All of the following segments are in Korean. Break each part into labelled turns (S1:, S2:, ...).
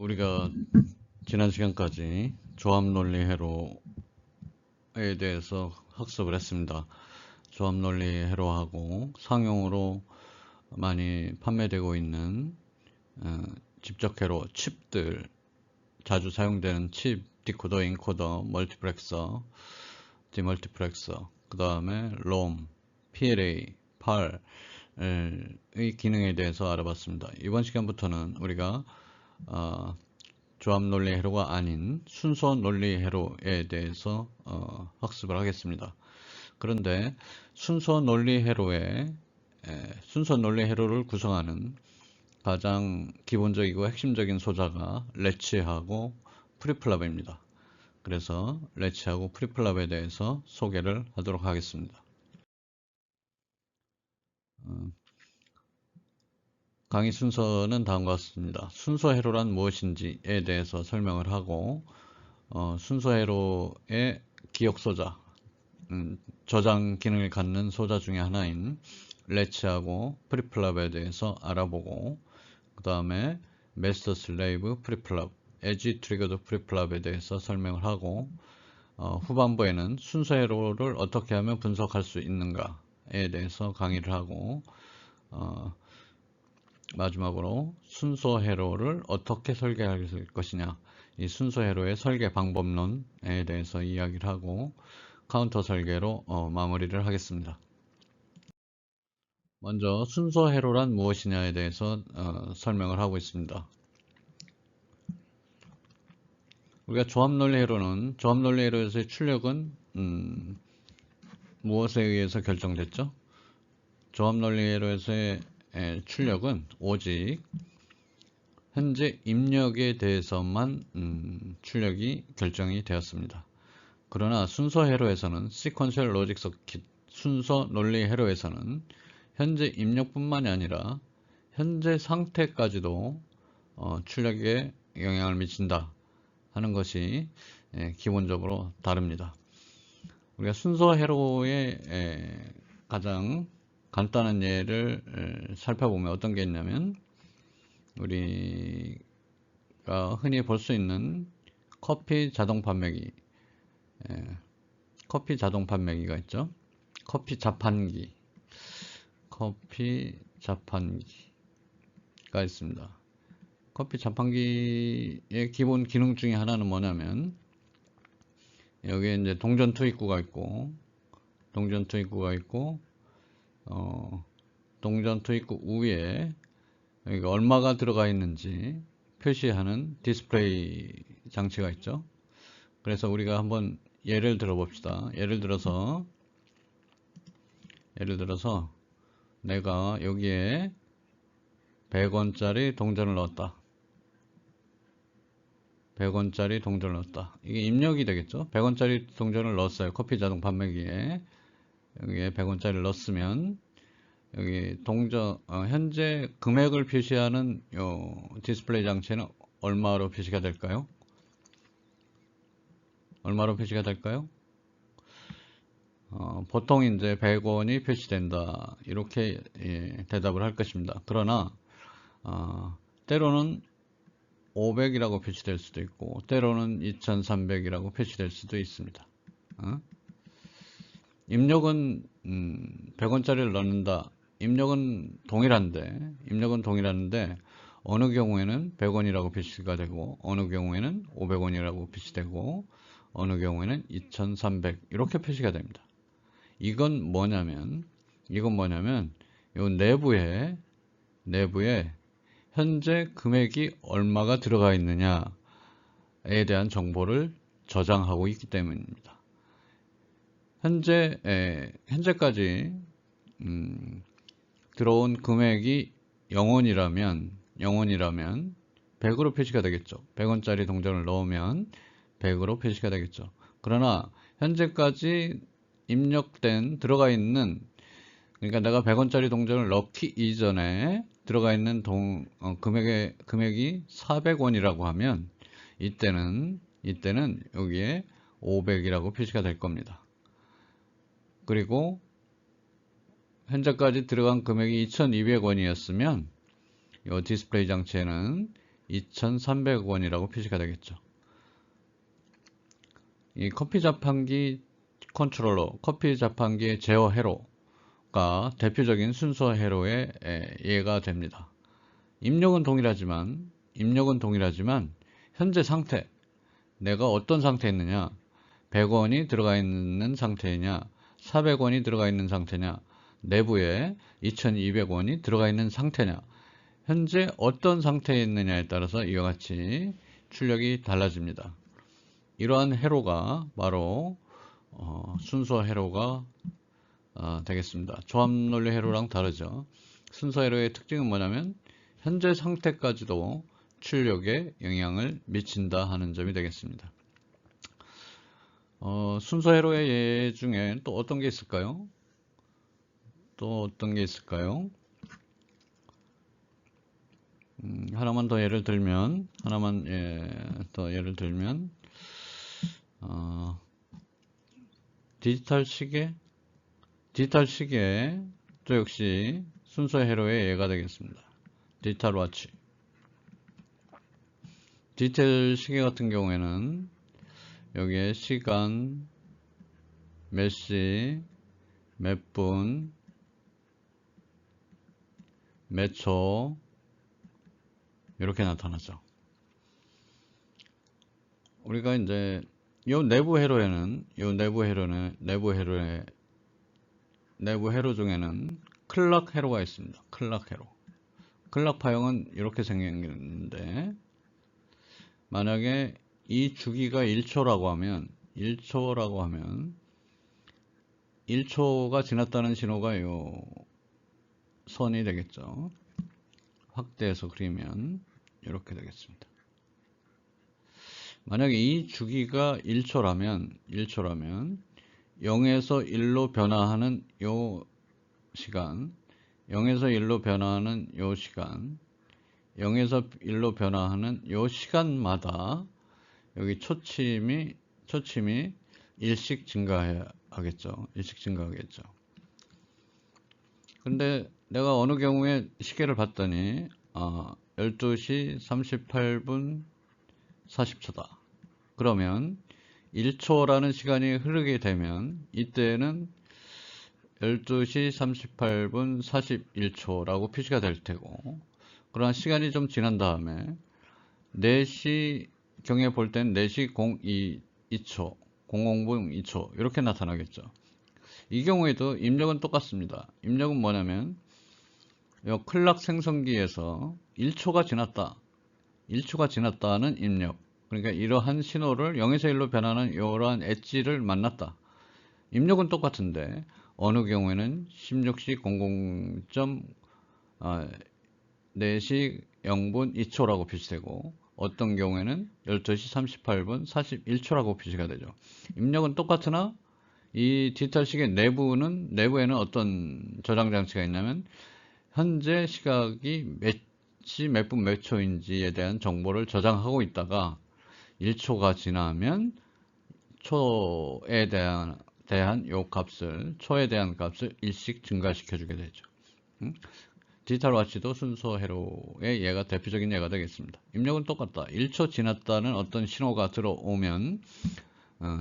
S1: 우리가 지난 시간까지 조합논리 회로에 대해서 학습을 했습니다. 조합논리 회로하고 상용으로 많이 판매되고 있는 집적 회로 칩들, 자주 사용되는 칩, 디코더, 인코더, 멀티플렉서, 디멀티플렉서, 그 다음에 롬, PLA, PAL의 기능에 대해서 알아봤습니다. 이번 시간부터는 우리가 조합 논리 회로가 아닌 순서 논리 회로에 대해서 학습을 하겠습니다. 그런데 순서 논리 회로의 순서 논리 회로를 구성하는 가장 기본적이고 핵심적인 소자가 레치하고 프리플랍입니다. 그래서 레치하고 프리플랍에 대해서 소개를 하도록 하겠습니다. 강의 순서는 다음과 같습니다. 순서 회로란 무엇인지에 대해서 설명을 하고 순서 회로의 기억 소자, 저장 기능을 갖는 소자 중에 하나인 레치하고 프리플랍에 대해서 알아보고, 그 다음에 마스터 슬레이브 프리플랍, 에지 트리거드 프리플랍에 대해서 설명을 하고, 후반부에는 순서 회로를 어떻게 하면 분석할 수 있는가에 대해서 강의를 하고, 마지막으로 순서 회로를 어떻게 설계할 것이냐, 이 순서 회로의 설계 방법론에 대해서 이야기를 하고 카운터 설계로 마무리를 하겠습니다. 먼저 순서 회로란 무엇이냐에 대해서 설명을 하고 있습니다. 우리가 조합논리 회로는, 조합논리 회로에서의 출력은 무엇에 의해서 결정됐죠? 조합논리 회로에서의 출력은 오직 현재 입력에 대해서만 출력이 결정이 되었습니다. 그러나 순서 회로에서는 시퀀셜 로직 서킷, 순서 논리 회로에서는 현재 입력뿐만이 아니라 현재 상태까지도 출력에 영향을 미친다 하는 것이 기본적으로 다릅니다. 우리가 순서 회로의 가장 간단한 예를 살펴보면 어떤 게 있냐면, 우리가 흔히 볼 수 있는 커피 자동 판매기, 커피 자동 판매기가 있죠. 커피 자판기가 있습니다. 커피 자판기의 기본 기능 중에 하나는 뭐냐면, 여기에 이제 동전 투입구가 있고, 동전 투입구 위에 여기가 얼마가 들어가 있는지 표시하는 디스플레이 장치가 있죠. 그래서 우리가 한번 예를 들어 봅시다. 예를 들어서 내가 여기에 100원짜리 동전을 넣었다. 100원짜리 동전을 넣었다. 이게 입력이 되겠죠. 100원짜리 동전을 넣었어요. 커피 자동 판매기에. 여기에 100원짜리를 넣었으면 여기 현재 금액을 표시하는 요 디스플레이 장치는 얼마로 표시가 될까요? 얼마로 표시가 될까요? 보통 이제 100원이 표시된다. 이렇게 대답을 할 것입니다. 그러나 때로는 500이라고 표시될 수도 있고, 때로는 2300이라고 표시될 수도 있습니다. 입력은 100원짜리를 넣는다. 입력은 동일한데 어느 경우에는 100원이라고 표시가 되고, 어느 경우에는 500원이라고 표시되고, 어느 경우에는 2300 이렇게 표시가 됩니다. 이건 뭐냐면 요 내부에 현재 금액이 얼마가 들어가 있느냐에 대한 정보를 저장하고 있기 때문입니다. 현재까지 들어온 금액이 0원이라면 100으로 표시가 되겠죠. 100원짜리 동전을 넣으면 100으로 표시가 되겠죠. 그러나 현재까지 들어가 있는, 그러니까 내가 100원짜리 동전을 넣기 이전에 들어가 있는 금액이 400원이라고 하면 이때는 여기에 500이라고 표시가 될 겁니다. 그리고 현재까지 들어간 금액이 2200원이었으면 이 디스플레이 장치에는 2,300원이라고 표시가 되겠죠. 이 커피 자판기 컨트롤러, 커피 자판기의 제어 회로가 대표적인 순서 회로에 이해가 됩니다. 입력은 동일하지만 현재 상태, 내가 어떤 상태에 있느냐, 100원이 들어가 있는 상태냐, 400원이 들어가 있는 상태냐, 내부에 2200원이 들어가 있는 상태냐, 현재 어떤 상태에 있느냐에 따라서 이와 같이 출력이 달라집니다. 이러한 회로가 바로 순서 회로가 되겠습니다. 조합논리 회로랑 다르죠. 순서 회로의 특징은 뭐냐면 현재 상태까지도 출력에 영향을 미친다 하는 점이 되겠습니다. 순서 회로의 예 중에 또 어떤 게 있을까요? 하나만 더 예를 들면, 디지털 시계 또 역시 순서 회로의 예가 되겠습니다. 디지털 워치. 디지털 시계 같은 경우에는 여기에 시간, 몇 시, 몇 분, 몇 초 이렇게 나타나죠. 우리가 이제 내부 회로 중에는 클락 회로가 있습니다. 클락 회로. 클락 파형은 이렇게 생겼는데, 만약에 이 주기가 1초라고 하면 1초가 지났다는 신호가 요 선이 되겠죠. 확대해서 그리면 이렇게 되겠습니다. 만약에 이 주기가 1초라면 0에서 1로 변화하는 요 시간, 0에서 1로 변화하는 요 시간, 0에서 1로 변화하는 요 시간마다 여기 초침이 일씩 증가하겠죠. 근데 내가 어느 경우에 시계를 봤더니 12시 38분 40초다. 그러면 1초라는 시간이 흐르게 되면 이때는 12시 38분 41초라고 표시가 될 테고, 그러나 시간이 좀 지난 다음에 4시 경에 볼 때는 4시 02초, 00분 2초 이렇게 나타나겠죠. 이 경우에도 입력은 똑같습니다. 입력은 뭐냐면 이 클락 생성기에서 1초가 지났다는 입력. 그러니까 이러한 신호를 0에서 1로 변하는 이러한 엣지를 만났다. 입력은 똑같은데 어느 경우에는 16시 4시 0분 2초라고 표시되고, 어떤 경우에는 12시 38분 41초라고 표시가 되죠. 입력은 똑같으나 이 디지털 시계 내부에는 어떤 저장 장치가 있냐면 현재 시각이 몇 시 몇 분 몇 초인지에 대한 정보를 저장하고 있다가 1초가 지나면 초에 대한 초에 대한 값을 일씩 증가시켜 주게 되죠. 디지털 와치도 순서 회로의 예가 대표적인 예가 되겠습니다. 입력은 똑같다. 1초 지났다는 어떤 신호가 들어오면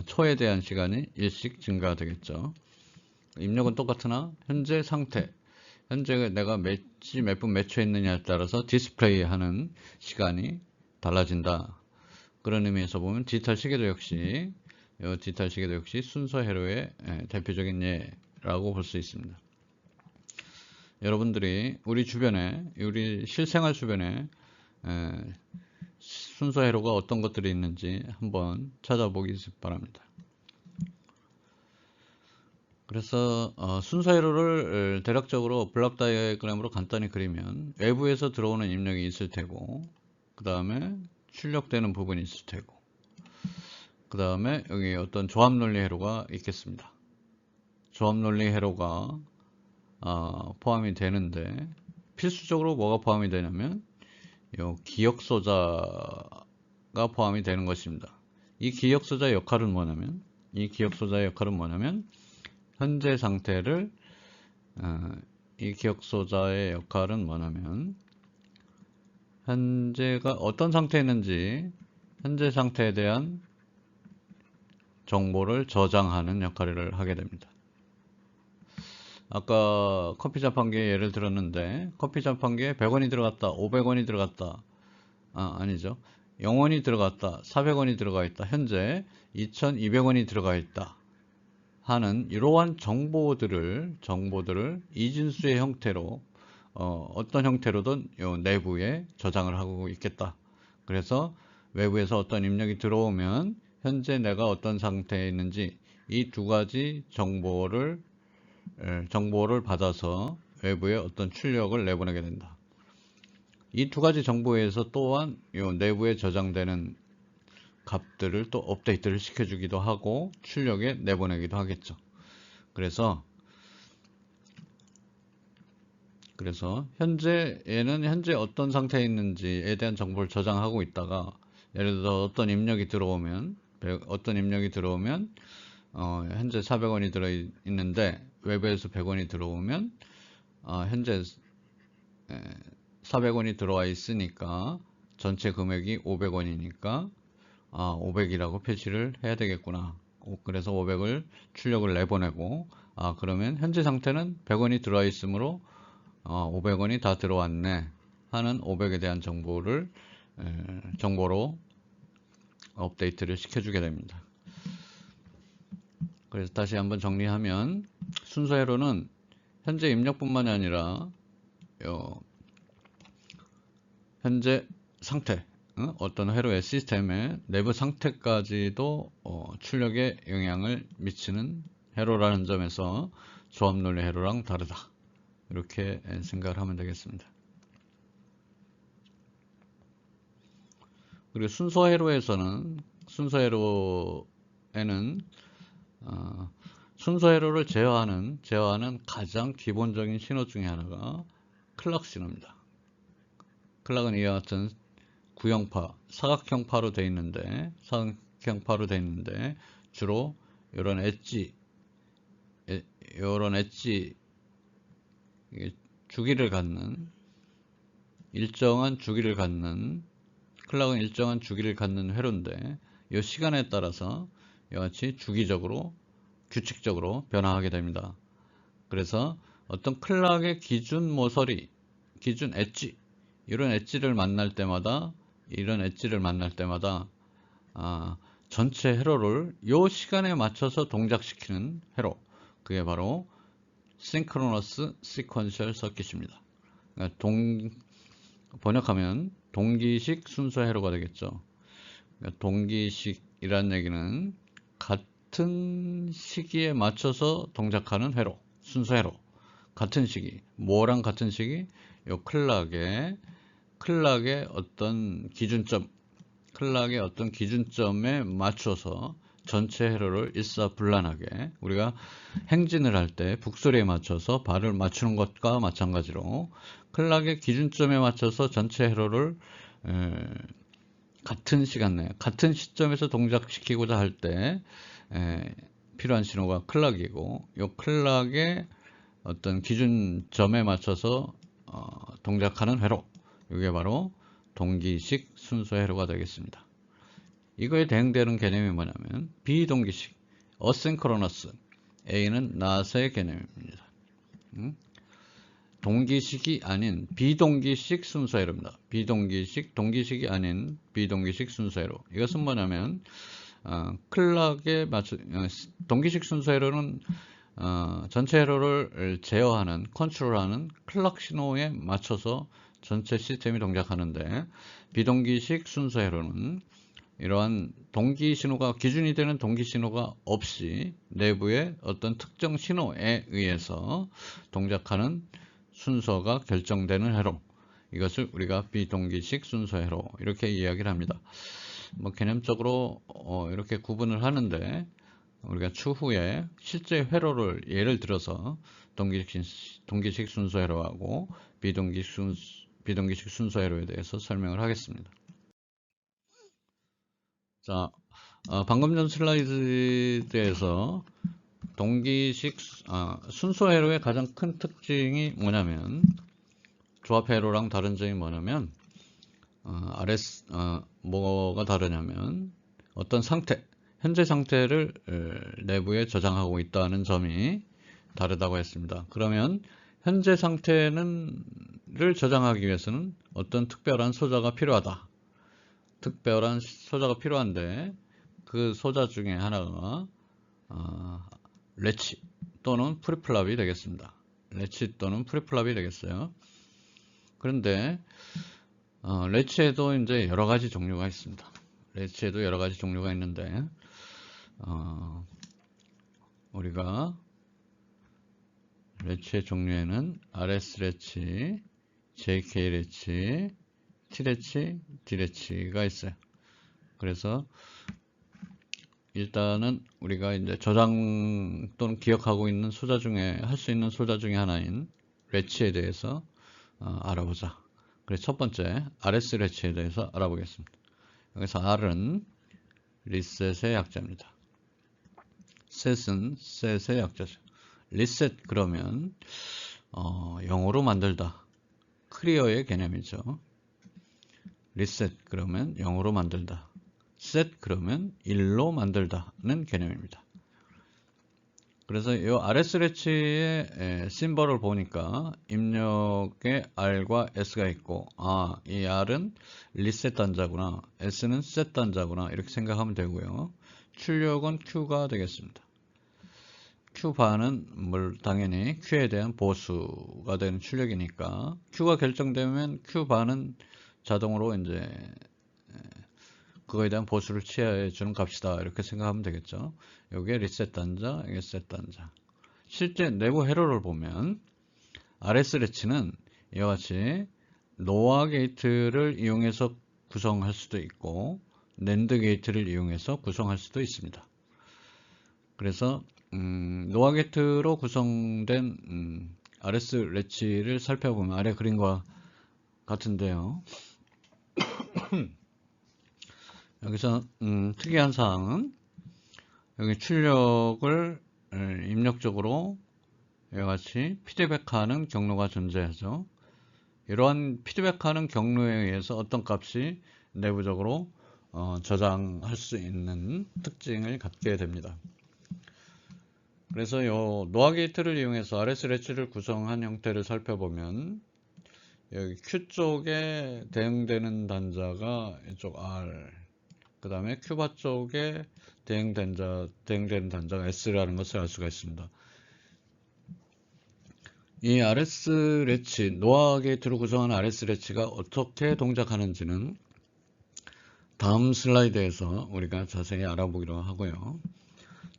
S1: 초에 대한 시간이 일씩 증가되겠죠. 입력은 똑같으나 현재 상태, 현재 내가 몇 시 몇 분 몇 초에 있느냐에 따라서 디스플레이하는 시간이 달라진다. 그런 의미에서 보면 디지털 시계도 역시 순서 회로의 대표적인 예라고 볼 수 있습니다. 여러분들이 우리 실생활 주변에 순서 회로가 어떤 것들이 있는지 한번 찾아보기 바랍니다. 그래서 순서 회로를 대략적으로 블록 다이어그램으로 간단히 그리면 외부에서 들어오는 입력이 있을 테고, 그 다음에 출력되는 부분이 있을 테고, 그 다음에 여기 어떤 조합논리 회로가 있겠습니다. 조합논리 회로가 포함이 되는데, 필수적으로 뭐가 포함이 되냐면 요 기억소자가 포함이 되는 것입니다. 이 기억소자의 역할은 뭐냐면 현재 상태를 현재가 어떤 상태에 있는지 현재 상태에 대한 정보를 저장하는 역할을 하게 됩니다. 아까 커피 자판기에 예를 들었는데 커피 자판기에 100원이 들어갔다, 500원이 들어갔다, 아니죠. 0원이 들어갔다, 400원이 들어가 있다, 현재 2200원이 들어가 있다 하는 이러한 정보들을 이진수의 형태로 어떤 형태로든 요 내부에 저장을 하고 있겠다. 그래서 외부에서 어떤 입력이 들어오면 현재 내가 어떤 상태에 있는지 이 두 가지 정보를 받아서 외부에 어떤 출력을 내보내게 된다. 이 두 가지 정보에서 또한 요 내부에 저장되는 값들을 또 업데이트를 시켜주기도 하고 출력에 내보내기도 하겠죠. 그래서 현재 어떤 상태에 있는지에 대한 정보를 저장하고 있다가 예를 들어 어떤 입력이 들어오면 현재 400원이 들어 있는데 외부에서 100원이 들어오면 현재 400원이 들어와 있으니까 전체 금액이 500원이니까 500이라고 표시를 해야 되겠구나. 그래서 500을 출력을 내보내고 그러면 현재 상태는 100원이 들어와 있으므로 500원이 다 들어왔네 하는 500에 대한 정보로 업데이트를 시켜주게 됩니다. 그래서 다시 한번 정리하면 순서회로는 현재 입력뿐만이 아니라 현재 상태, 어떤 회로의 시스템의 내부 상태까지도 출력에 영향을 미치는 회로라는 점에서 조합논리 회로랑 다르다. 이렇게 생각을 하면 되겠습니다. 그리고 순서회로에는 순서회로를 제어하는 가장 기본적인 신호 중에 하나가 클락 신호입니다. 클락은 이와 같은 구형파, 사각형파로 되어 있는데 주로 이런 엣지 주기를 갖는 클락은 일정한 주기를 갖는 회로인데 이 시간에 따라서 이와 같이 주기적으로 규칙적으로 변화하게 됩니다. 그래서 어떤 클락의 기준 모서리, 기준 엣지 이런 엣지를 만날 때마다 전체 회로를 이 시간에 맞춰서 동작시키는 회로, 그게 바로 Synchronous Sequential Circuit입니다. 그러니까 번역하면 동기식 순서 회로가 되겠죠. 그러니까 동기식이라는 얘기는 같은 시기에 맞춰서 동작하는 회로, 순서 회로. 같은 시기, 뭐랑 같은 시기? 요 클락의 어떤 기준점에 맞춰서 전체 회로를 일사불란하게 우리가 행진을 할 때 북소리에 맞춰서 발을 맞추는 것과 마찬가지로 클락의 기준점에 맞춰서 전체 회로를 같은 시간 내에 같은 시점에서 동작시키고자 할 때 필요한 신호가 클락이고 이 클락의 어떤 기준점에 맞춰서 동작하는 회로, 이게 바로 동기식 순서 회로가 되겠습니다. 이거에 대응되는 개념이 뭐냐면 비동기식, 어싱크로너스, A는 not의 개념입니다. 동기식이 아닌 비동기식 순서회로입니다. 동기식이 아닌 비동기식 순서회로. 이것은 뭐냐면 클락에 맞춰 동기식 순서회로는 전체 회로를 제어하는, 컨트롤하는 클락 신호에 맞춰서 전체 시스템이 동작하는데 비동기식 순서 회로는 이러한 동기 신호가 기준이 되는 동기 신호가 없이 내부의 어떤 특정 신호에 의해서 동작하는 순서가 결정되는 회로, 이것을 우리가 비동기식 순서 회로 이렇게 이야기를 합니다. 개념적으로 이렇게 구분을 하는데 우리가 추후에 실제 회로를 예를 들어서 동기식 순서 회로하고 비동기식 순서 회로에 대해서 설명을 하겠습니다. 자, 방금 전 슬라이드에서 순서 회로의 가장 큰 특징이 뭐냐면 조합 회로랑 다른 점이 뭐냐면 뭐가 다르냐면 어떤 상태, 현재 상태를 내부에 저장하고 있다는 점이 다르다고 했습니다. 그러면 현재 상태를 저장하기 위해서는 어떤 특별한 소자가 필요하다. 특별한 소자가 필요한데 그 소자 중에 하나가 레치 또는 프리플랍이 되겠습니다. 레치 또는 프리플랍이 되겠어요. 그런데 레치에도 이제 여러 가지 종류가 있습니다. 레치에도 여러 가지 종류가 있는데 우리가 레치의 종류에는 RS 레치, JK 레치, T 레치, D 레치가 있어요. 그래서 일단은 우리가 이제 저장 또는 기억하고 있는 소자 중에 할 수 있는 소자 중에 하나인 레치에 대해서 알아보자. 그래서 첫 번째 RS 레치에 대해서 알아보겠습니다. 여기서 R은 리셋의 약자입니다. 셋은 셋의 약자죠. 리셋 그러면 영어로 만들다, 클리어의 개념이죠. 리셋 그러면 영어로 만들다, 셋 그러면 1로 만들다는 개념입니다. 그래서 이 RS 레치의 심벌을 보니까 입력에 R과 S가 있고, 이 R은 리셋 단자구나, S는 셋 단자구나, 이렇게 생각하면 되고요. 출력은 Q가 되겠습니다. Q바는 당연히 Q에 대한 보수가 되는 출력이니까 Q가 결정되면 Q바는 자동으로 이제 그거에 대한 보수를 취해 주는 값이다, 이렇게 생각하면 되겠죠. 이게 리셋 단자, 이게 셋 단자. 실제 내부 회로를 보면 RS 레치는 이와 같이 노아 게이트를 이용해서 구성할 수도 있고 낸드 게이트를 이용해서 구성할 수도 있습니다. 그래서 노아 게이트로 구성된 RS 레치를 살펴보면 아래 그림과 같은데요. 여기서 특이한 사항은 여기 출력을 입력적으로 이와 같이 피드백하는 경로가 존재하죠. 이러한 피드백하는 경로에 의해서 어떤 값이 내부적으로 저장할 수 있는 특징을 갖게 됩니다. 그래서 이 노아 게이트를 이용해서 RS 레치를 구성한 형태를 살펴보면 여기 Q 쪽에 대응되는 단자가 이쪽 R, 그 다음에 Q바 쪽에 대응되는 단자가 S라는 것을 알 수가 있습니다. 이 RS 레치, 노아 게이트로 구성한 RS 레치가 어떻게 동작하는지는 다음 슬라이드에서 우리가 자세히 알아보기로 하고요.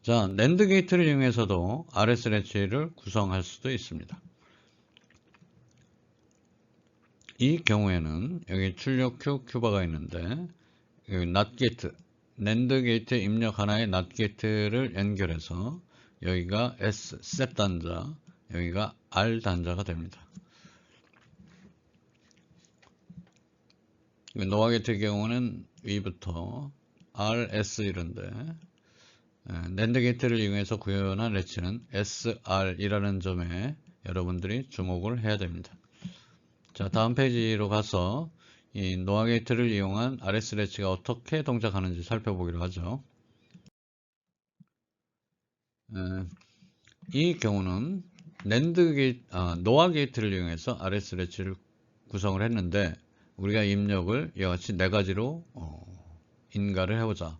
S1: 자, 낸드 게이트를 이용해서도 RS 레치를 구성할 수도 있습니다. 이 경우에는 여기 출력 Q, Q바가 있는데 여기 NOT 게이트, 낸드 게이트 입력 하나의 NOT 게이트를 연결해서 여기가 S, 셋 단자, 여기가 R 단자가 됩니다. 노아 게이트의 경우는 위부터 R, S 이런데 낸드 게이트를 이용해서 구현한 레치는 SR이라는 점에 여러분들이 주목을 해야 됩니다. 자, 다음 페이지로 가서 이 노아 게이트를 이용한 RS 레치가 어떻게 동작하는지 살펴보기로 하죠. 이 경우는 노아 게이트를 이용해서 RS 레치를 구성을 했는데 우리가 입력을 이와 같이 네 가지로 인가를 해보자.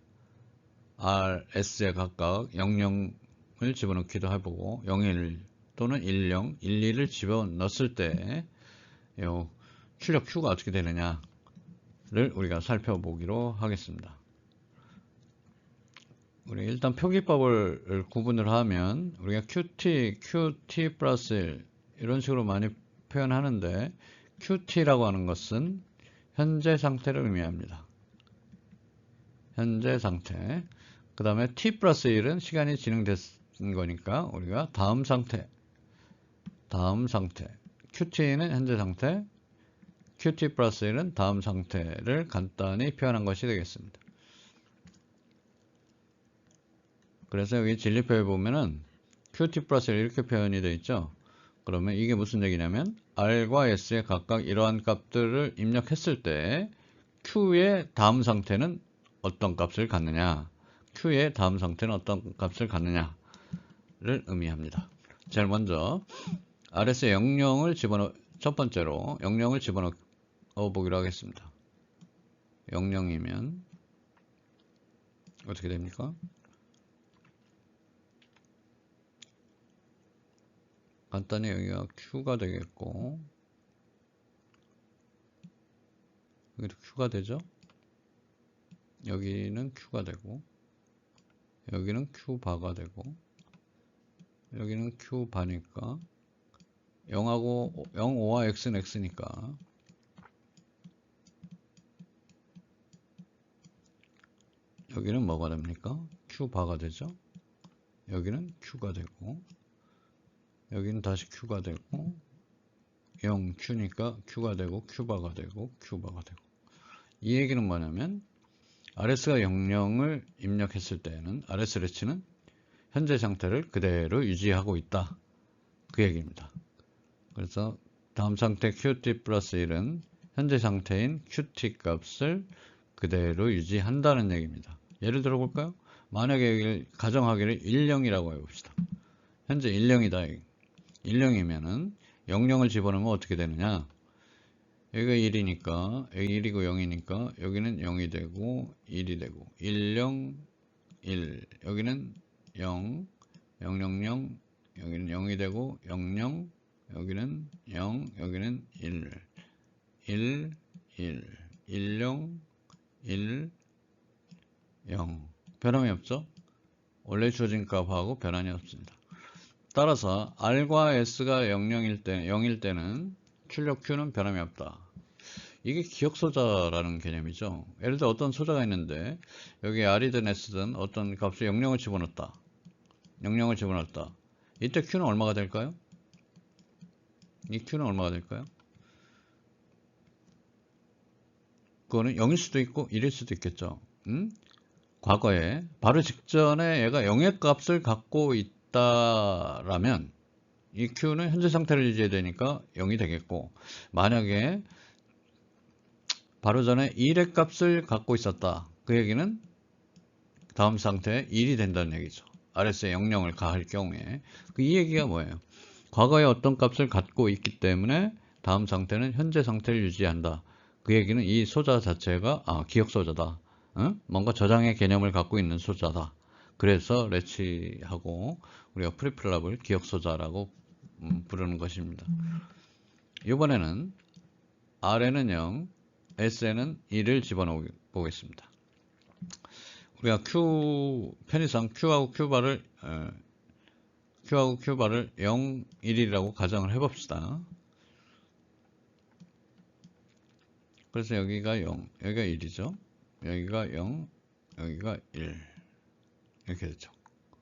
S1: RS에 각각 00을 집어넣기도 해보고 01 또는 10, 12를 집어넣었을 때 출력 Q가 어떻게 되느냐를 우리가 살펴보기로 하겠습니다. 우리 일단 표기법을 구분을 하면 우리가 QT 플러스 1 이런 식으로 많이 표현하는데 QT라고 하는 것은 현재 상태를 의미합니다. 현재 상태. 그 다음에 T 플러스 1은 시간이 진행됐은 거니까 우리가 다음 상태. QT는 현재 상태, QT 플러스 1은 다음 상태를 간단히 표현한 것이 되겠습니다. 그래서 여기 진리표에 보면은 QT 플러스 1 이렇게 표현이 되어 있죠. 그러면 이게 무슨 얘기냐면 R과 S에 각각 이러한 값들을 입력했을 때 Q의 다음 상태는 어떤 값을 갖느냐, Q의 다음 상태는 어떤 값을 갖느냐를 의미합니다. 제일 먼저 RS에 00을 첫 번째로 00을 집어넣어 보기로 하겠습니다. 00이면 어떻게 됩니까? 간단히 여기가 Q가 되겠고, 여기도 Q가 되죠? 여기는 Q가 되고, 여기는 Q바가 되고, 여기는 Q바니까 0하고 0, 5와 X는 X니까 여기는 뭐가 됩니까? Q바가 되죠? 여기는 Q가 되고, 여기는 다시 Q가 되고, 0, Q니까 Q가 되고, Q바가 되고, Q바가 되고. 이 얘기는 뭐냐면 RS가 00을 입력했을 때에는 RS 레치는 현재 상태를 그대로 유지하고 있다, 그 얘기입니다. 그래서 다음 상태 QT 플러스 1은 현재 상태인 QT 값을 그대로 유지한다는 얘기입니다. 예를 들어 볼까요? 만약에 여기를 가정하기를 10이라고 해봅시다. 현재 10이다. 10이면은 00을 집어넣으면 어떻게 되느냐? 여기가 1이니까 여기 1이고 0이니까 여기는 0이 되고 1이 되고 10, 1 여기는 0, 000 여기는 0이 되고 00 여기는 0 여기는 1, 1, 1, 10, 1, 0 변함이 없죠? 원래 주어진 값하고 변함이 없습니다. 따라서 R과 S가 0일 때는 출력 Q는 변함이 없다. 이게 기억소자라는 개념이죠. 예를 들어 어떤 소자가 있는데 여기 R이든 S든 어떤 값에 00을 집어넣었다. 00을 집어넣었다. 이때 Q는 얼마가 될까요? 이 Q는 얼마가 될까요? 그거는 0일 수도 있고 1일 수도 있겠죠. 과거에 바로 직전에 얘가 0의 값을 갖고 있다라면 이 Q는 현재 상태를 유지해야 되니까 0이 되겠고, 만약에 바로 전에 1의 값을 갖고 있었다, 그 얘기는 다음 상태에 1이 된다는 얘기죠. RS에 00을 가할 경우에. 이 얘기가 뭐예요? 과거에 어떤 값을 갖고 있기 때문에 다음 상태는 현재 상태를 유지한다. 그 얘기는 이 소자 자체가 기억 소자다. 뭔가 저장의 개념을 갖고 있는 소자다. 그래서 레치하고 우리가 프리플랍을 기억 소자라고 부르는 것입니다. 이번에는 R에는 0, S에는 1을 집어넣어 보겠습니다. 우리가 편의상 Q하고 Q바를 0, 1이라고 가정을 해봅시다. 그래서 여기가 0, 여기가 1이죠. 여기가 0, 여기가 1 이렇게 되죠.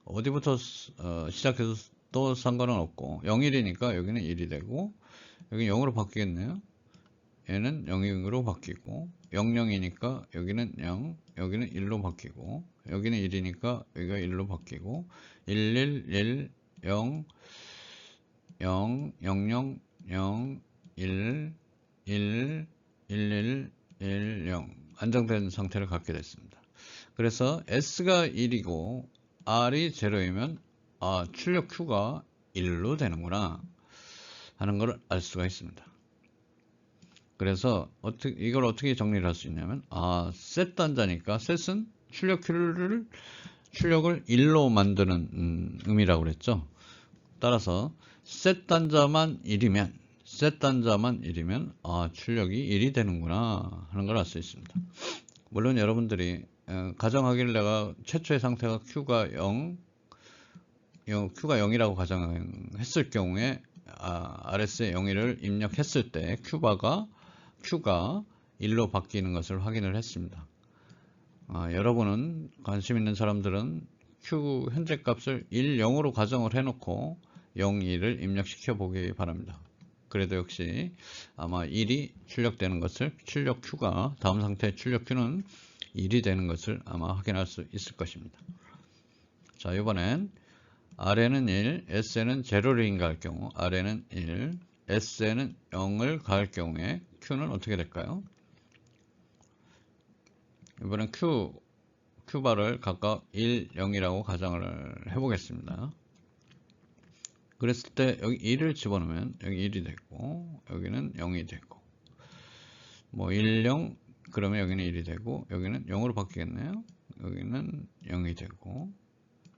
S1: 어디부터 시작해서 또 상관은 없고 0, 1이니까 여기는 1이 되고 여기 0으로 바뀌겠네요. 얘는 0으로 바뀌고 0, 0이니까 여기는 0, 여기는 1로 바뀌고 여기는 1이니까 여기가 1로 바뀌고 1, 1, 1, 0, 0, 0, 0, 0, 1, 1, 1, 1, 1, 0 안정된 상태를 갖게 됐습니다. 그래서 S가 1이고 R이 0이면 출력 Q가 1로 되는구나 하는 걸 알 수가 있습니다. 그래서 이걸 어떻게 정리를 할 수 있냐면 셋 단자니까 셋은 출력을 1로 만드는 의미라고 그랬죠. 따라서 셋 단자만 1이면 출력이 1이 되는구나 하는 걸 알 수 있습니다. 물론 여러분들이 가정하기를 내가 최초의 상태가 Q가 0이라고 가정했을 경우에 RS에 0일을 입력했을 때 Q가 1로 바뀌는 것을 확인을 했습니다. 여러분은 관심 있는 사람들은 Q 현재 값을 1, 0으로 가정을 해놓고 0, 1을 입력시켜 보기 바랍니다. 그래도 역시 아마 1이 출력되는 것을 다음 상태의 출력 Q는 1이 되는 것을 아마 확인할 수 있을 것입니다. 자, 이번엔 R에는 1, S에는 0를 가할 경우 R에는 1, S에는 0을 가할 경우에 Q는 어떻게 될까요? 이번엔 Q바를 각각 1, 0이라고 가정을 해보겠습니다. 그랬을 때 여기 1을 집어넣으면 여기 1이 되고 여기는 0이 되고 뭐 1, 0 그러면 여기는 1이 되고 여기는 0으로 바뀌겠네요. 여기는 0이 되고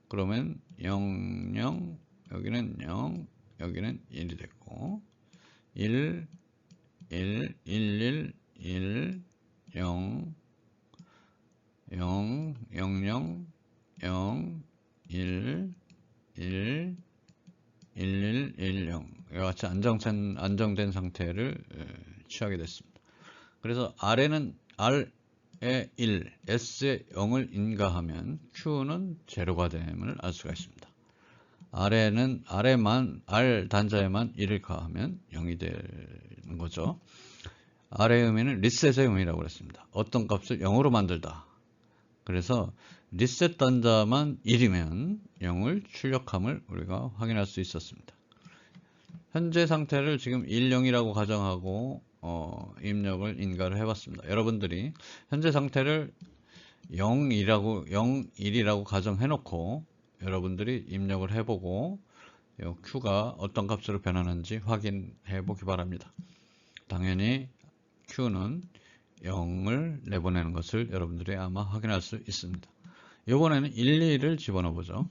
S1: 그러면 0, 0 여기는 0 여기는 1이 되고 1, 1, 1, 1, 1, 0 0, 0, 0, 0, 1, 1, 1, 1, 1, 0 이와 같이 안정된 상태를 취하게 됐습니다. 그래서 R에는 R에 1, S에 0을 인가하면 Q는 제로가 됨을 알 수가 있습니다. R에만 R 단자에만 1을 가하면 0이 되는 거죠. R의 의미는 리셋의 의미라고 그랬습니다. 어떤 값을 0으로 만들다. 그래서 리셋 단자만 1이면 0을 출력함을 우리가 확인할 수 있었습니다. 현재 상태를 지금 1, 0이라고 가정하고 입력을 인가를 해봤습니다. 여러분들이 현재 상태를 0, 1이라고 가정해놓고 여러분들이 입력을 해보고 Q가 어떤 값으로 변하는지 확인해 보기 바랍니다. 당연히 Q는 0을 내보내는 것을 여러분들이 아마 확인할 수 있습니다. 이번에는 1, 2를 집어넣어 보죠.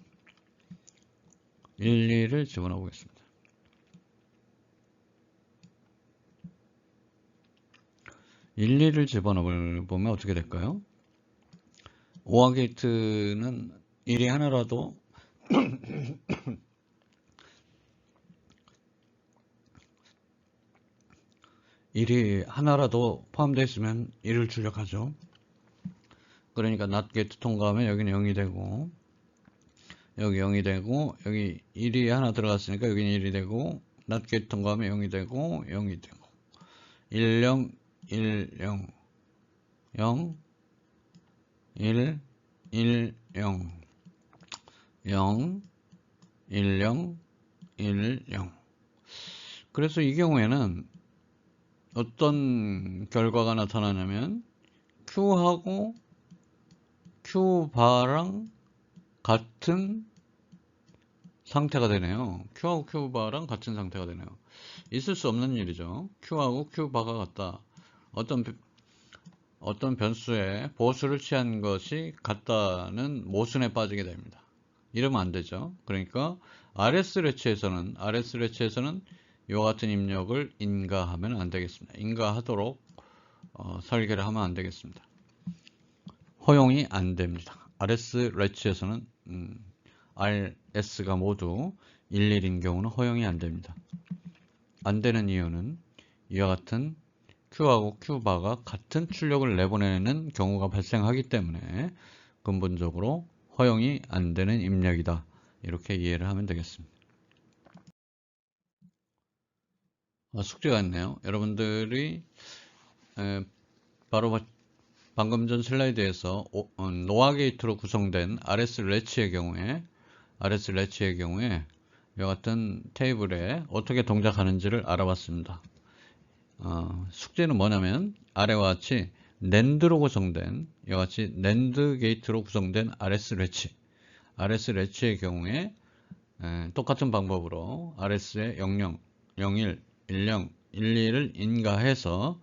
S1: 1, 2를 집어넣어 보겠습니다. 1, 2를 집어넣어 보면 어떻게 될까요? OR 게이트는 1이 하나라도 일이 하나라도 포함되어 있으면 1을 출력하죠. 그러니까 NOT 게이트 통과하면 여기는 0이 되고 여기 0이 되고 여기 1이 하나 들어갔으니까 여기는 1이 되고 NOT 게이트 통과하면 0이 되고 0이 되고 1, 0, 1, 0 0 1, 1, 0 0 1, 0 1, 0 그래서 이 경우에는 어떤 결과가 나타나냐면 Q하고 Q바랑 같은 상태가 되네요. Q하고 Q바랑 같은 상태가 되네요. 있을 수 없는 일이죠. Q하고 Q바가 같다. 어떤 변수에 보수를 취한 것이 같다는 모순에 빠지게 됩니다. 이러면 안 되죠. 그러니까 RS레치에서는 이와 같은 입력을 인가하면 안 되겠습니다. 인가하도록 설계를 하면 안 되겠습니다. 허용이 안 됩니다. RS레치에서는 RS가 모두 11인 경우는 허용이 안 됩니다. 안 되는 이유는 이와 같은 Q하고 Q바가 같은 출력을 내보내는 경우가 발생하기 때문에 근본적으로 허용이 안 되는 입력이다. 이렇게 이해를 하면 되겠습니다. 숙제가 있네요. 여러분들이 바로 방금 전 슬라이드에서 노아 게이트로 구성된 RS 레치의 경우에 이와 같은 테이블에 어떻게 동작하는지를 알아봤습니다. 숙제는 뭐냐면 아래와 같이 낸드로 구성된 이와 같이 낸드 게이트로 구성된 RS 레치의 경우에 똑같은 방법으로 RS의 00, 01, 10, 12를 인가해서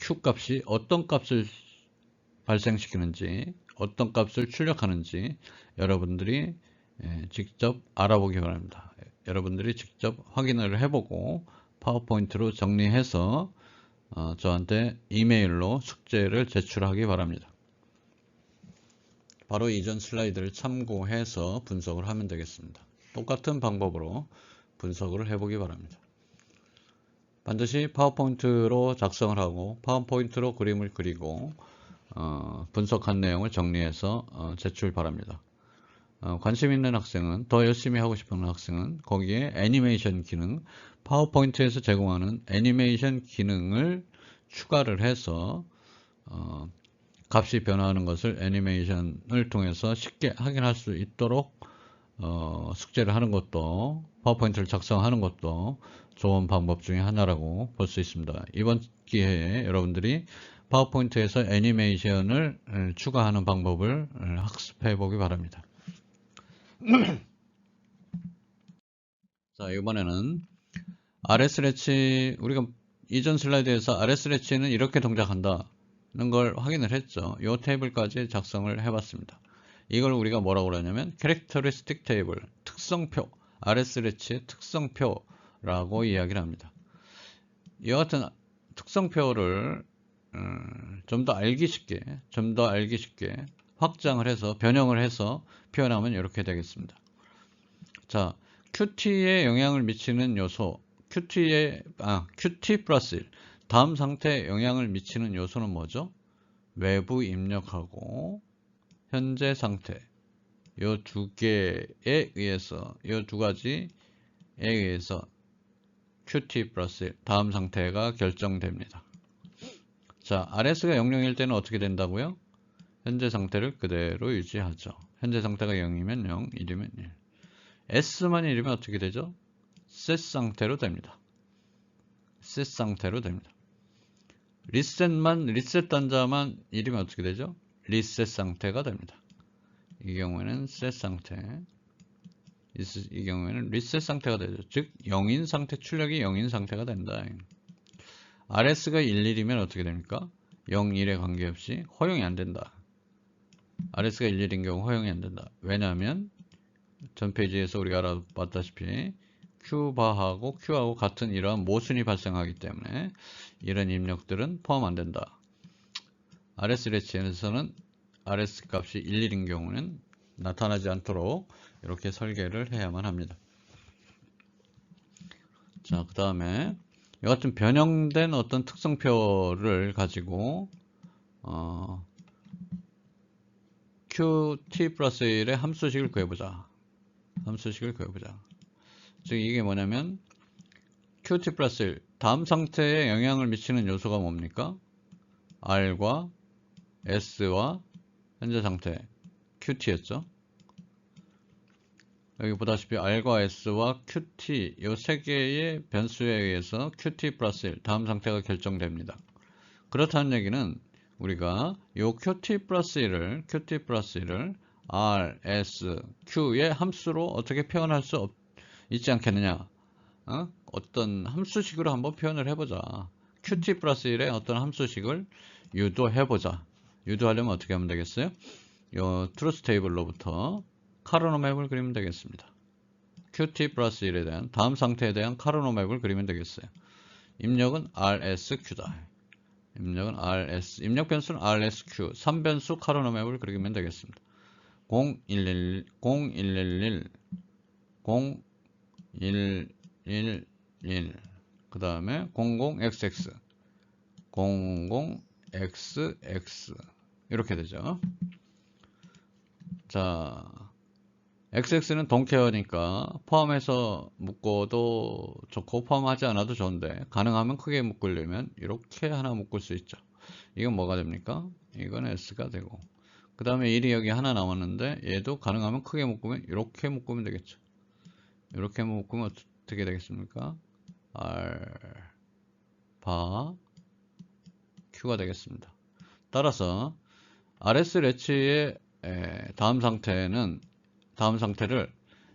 S1: Q 값이 어떤 값을 발생시키는지 어떤 값을 출력하는지 여러분들이 직접 알아보기 바랍니다. 여러분들이 직접 확인을 해보고 파워포인트로 정리해서 저한테 이메일로 숙제를 제출하기 바랍니다. 바로 이전 슬라이드를 참고해서 분석을 하면 되겠습니다. 똑같은 방법으로 분석을 해보기 바랍니다. 반드시 파워포인트로 작성을 하고 파워포인트로 그림을 그리고 분석한 내용을 정리해서 제출 바랍니다. 관심 있는 학생은, 더 열심히 하고 싶은 학생은 거기에 애니메이션 기능, 파워포인트에서 제공하는 애니메이션 기능을 추가를 해서 값이 변화하는 것을 애니메이션을 통해서 쉽게 확인할 수 있도록 숙제를 하는 것도, 파워포인트를 작성하는 것도 좋은 방법 중에 하나라고 볼 수 있습니다. 이번 기회에 여러분들이 파워포인트에서 애니메이션을 추가하는 방법을 학습해 보기 바랍니다. 자, 이번에는 RS레치, 우리가 이전 슬라이드에서 RS레치는 이렇게 동작한다는 걸 확인을 했죠. 이 테이블까지 작성을 해봤습니다. 이걸 우리가 뭐라고 그러냐면 캐릭터리스틱 테이블, 특성표, RS레치의 특성표라고 이야기를 합니다. 이와 같은 특성표를 좀 더 알기 쉽게 확장을 해서 변형을 해서 표현하면 이렇게 되겠습니다. 자, QT에 영향을 미치는 요소, QT 플러스 1. 다음 상태에 영향을 미치는 요소는 뭐죠? 외부 입력하고 현재 상태. 이 두 개에 의해서, 이 두 가지에 의해서 QT 플러스 1. 다음 상태가 결정됩니다. 자, RS가 00일 때는 어떻게 된다고요? 현재 상태를 그대로 유지하죠. 현재 상태가 0이면 0, 1이면 1. S만 1이면 어떻게 되죠? 셋 상태로 됩니다. 셋 상태로 됩니다. 리셋 단자만 1이면 어떻게 되죠? 리셋 상태가 됩니다. 이 경우에는 셋 상태, 이 경우에는 리셋 상태가 되죠. 즉 0인 상태, 출력이 0인 상태가 된다. RS가 11이면 어떻게 됩니까? 0, 1에 관계없이 허용이 안 된다. RS가 11인 경우 허용이 안 된다. 왜냐하면 전 페이지에서 우리가 알아봤다시피 Q바하고 Q하고 같은 이러한 모순이 발생하기 때문에 이런 입력들은 포함 안 된다. RS레치에서는 RS 값이 11인 경우는 나타나지 않도록 이렇게 설계를 해야만 합니다. 자, 그 다음에 이 같은 변형된 어떤 특성표를 가지고 QT 플러스 1의 함수식을 구해보자. 즉 이게 뭐냐면 QT 플러스 1, 다음 상태에 영향을 미치는 요소가 뭡니까? R과 S와 현재 상태 QT였죠. 여기 보다시피 R과 S와 QT 이 세 개의 변수에 의해서 QT 플러스 1, 다음 상태가 결정됩니다. 그렇다는 얘기는 우리가 이 QT 플러스 1을 R, S, Q의 함수로 어떻게 표현할 수 있지 않겠느냐. 어떤 함수식으로 한번 표현을 해보자. QT 플러스 1의 어떤 함수식을 유도해보자. 유도하려면 어떻게 하면 되겠어요? 이 트루스 테이블로부터 카르노 맵을 그리면 되겠습니다. QT 플러스 1에 대한 다음 상태에 대한 카르노 맵을 그리면 되겠어요. 입력은 RSQ다. 입력 변수는 RSQ, 3변수 카르노 맵을 그리면 되겠습니다. 0111, 0111, 그 다음에 00XX, 00XX 이렇게 되죠. 자, XX는 동케어니까 포함해서 묶어도 좋고 포함하지 않아도 좋은데 가능하면 크게 묶으려면 이렇게 하나 묶을 수 있죠. 이건 뭐가 됩니까? 이건 S가 되고 그 다음에 1이 여기 하나 남았는데 얘도 가능하면 크게 묶으면 이렇게 묶으면 되겠죠. 이렇게 묶으면 어떻게 되겠습니까? R 바 Q가 되겠습니다. 따라서 RS 레치의 다음 상태를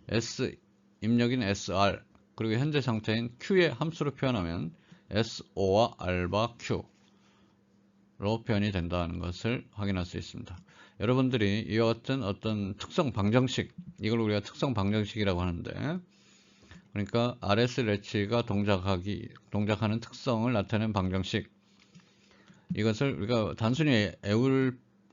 S1: S 입력인 SR 그리고 현재 상태인 Q의 함수로 표현하면 SO와 R바 Q로 표현이 된다는 것을 확인할 수 있습니다. 여러분들이 이와 같은 어떤 특성 방정식, 이걸 우리가 특성 방정식이라고 하는데, 그러니까 RS 레치가 동작하는 특성을 나타내는 방정식, 이것을 우리가 단순히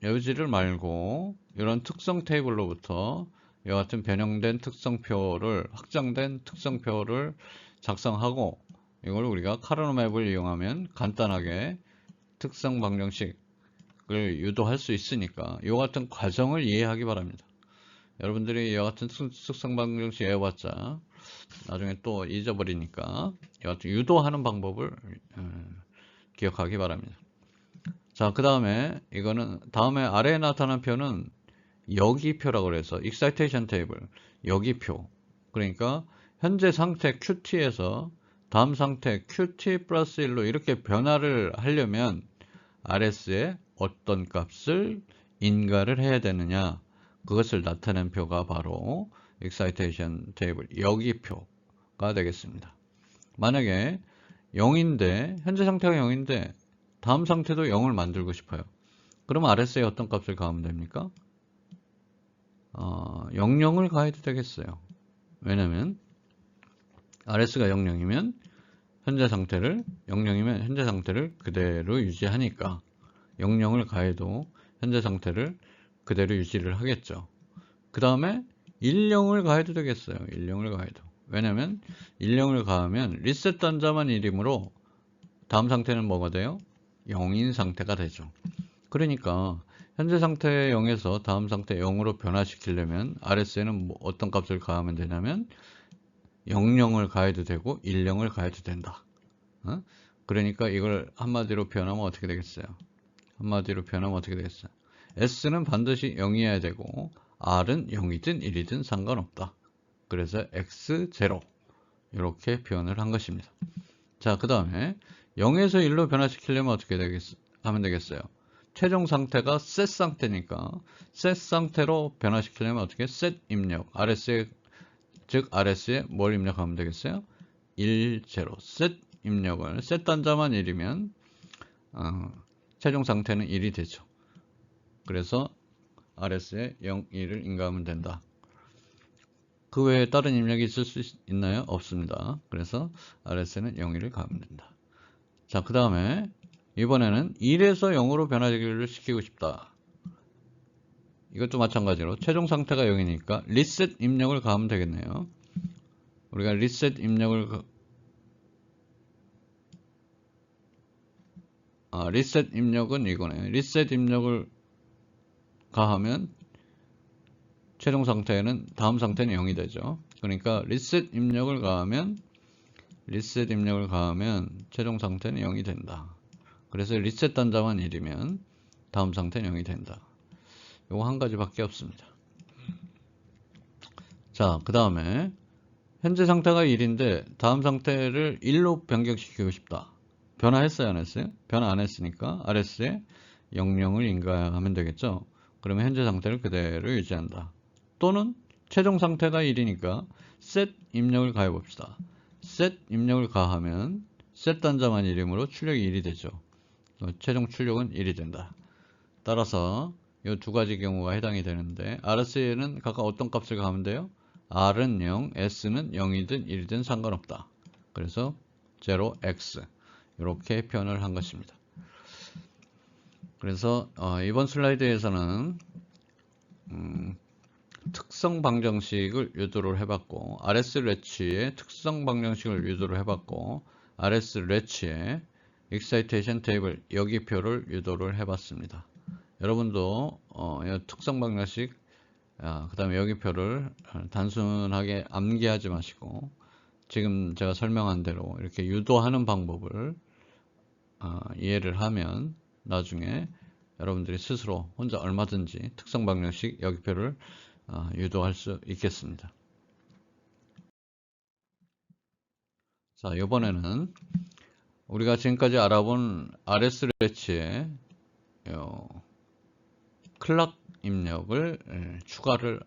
S1: 외우지를 말고 이런 특성 테이블로부터 이와 같은 변형된 특성표를, 확장된 특성표를 작성하고 이걸 우리가 카르노 맵을 이용하면 간단하게 특성 방정식을 유도할 수 있으니까 이와 같은 과정을 이해하기 바랍니다. 여러분들이 이와 같은 특성 방정식 외워봤자 나중에 또 잊어버리니까 이와 같은 유도하는 방법을 기억하기 바랍니다. 자, 그 다음에 이거는 다음에 아래에 나타난 표는 여기표라고 해서 excitation table, 여기표. 그러니까 현재 상태 QT에서 다음 상태 QT 플러스 1로 이렇게 변화를 하려면 RS에 어떤 값을 인가를 해야 되느냐, 그것을 나타낸 표가 바로 excitation table 여기표가 되겠습니다. 만약에 0인데 현재 상태가 0인데 다음 상태도 0을 만들고 싶어요. 그럼 RS에 어떤 값을 가하면 됩니까? 00을 가해도 되겠어요. 왜냐면 RS가 00이면 현재 상태를 00이면 현재 상태를 그대로 유지하니까 00을 가해도 현재 상태를 그대로 유지를 하겠죠. 그 다음에 10을 가해도 되겠어요. 10을 가해도. 왜냐면 10을 가하면 리셋 단자만 1이므로 다음 상태는 뭐가 돼요? 0인 상태가 되죠. 그러니까 현재 상태 0에서 다음 상태 0으로 변화시키려면 RS에는 어떤 값을 가하면 되냐면 00을 가해도 되고 10을 가해도 된다. 그러니까 이걸 한마디로 표현하면 어떻게 되겠어요? 한마디로 표현하면 어떻게 되겠어요? S는 반드시 0이어야 되고 R은 0이든 1이든 상관없다. 그래서 X0 이렇게 표현을 한 것입니다. 자, 그 다음에 0에서 1로 변화시키려면 어떻게 하면 되겠어요? 최종 상태가 set 상태니까 set 상태로 변화시키려면 어떻게? set 입력 RS에, 즉 RS에 뭘 입력하면 되겠어요? 1, 0 set 입력을 set 단자만 1이면 최종 상태는 1이 되죠. 그래서 RS에 0, 1을 인가하면 된다. 그 외에 다른 입력이 있을 수 있나요? 없습니다. 그래서 RS에는 0, 1을 가하면 된다. 자, 그 다음에 이번에는 1에서 0으로 변화를 시키고 싶다. 이것도 마찬가지로 최종 상태가 0이니까 리셋 입력을 가하면 되겠네요. 우리가 리셋 입력을 리셋 입력은 이거네. 리셋 입력을 가하면 최종 상태는 다음 상태는 0이 되죠. 그러니까 리셋 입력을 가하면 최종 상태는 0이 된다. 그래서 리셋 단자만 1이면 다음 상태는 0이 된다. 요거 한 가지밖에 없습니다. 자, 그 다음에 현재 상태가 1인데 다음 상태를 1로 변경시키고 싶다. 변화했어요, 안 했어요? 변화 안 했으니까 RS에 00을 인가하면 되겠죠. 그러면 현재 상태를 그대로 유지한다. 또는 최종 상태가 1이니까 set 입력을 가해 봅시다. set 입력을 가하면 set 단자만 1이므로 출력이 1이 되죠. 최종 출력은 1이 된다. 따라서 이 두 가지 경우가 해당이 되는데 RS에는 각각 어떤 값을 가하면 돼요? R은 0, S는 0이든 1이든 상관없다. 그래서 0, X 이렇게 표현을 한 것입니다. 그래서 이번 슬라이드에서는 특성 방정식을 유도를 해봤고 RS 레치의 특성 방정식을 유도를 해봤고 RS 레치의 excitation table 여기표를 유도를 해봤습니다. 여러분도 특성 방정식 그 다음에 여기표를 단순하게 암기하지 마시고 지금 제가 설명한 대로 이렇게 유도하는 방법을 이해를 하면 나중에 여러분들이 스스로 혼자 얼마든지 특성 방정식 여기표를 유도할 수 있겠습니다. 자, 이번에는 우리가 지금까지 알아본 RS 레치의 클락 입력을 추가를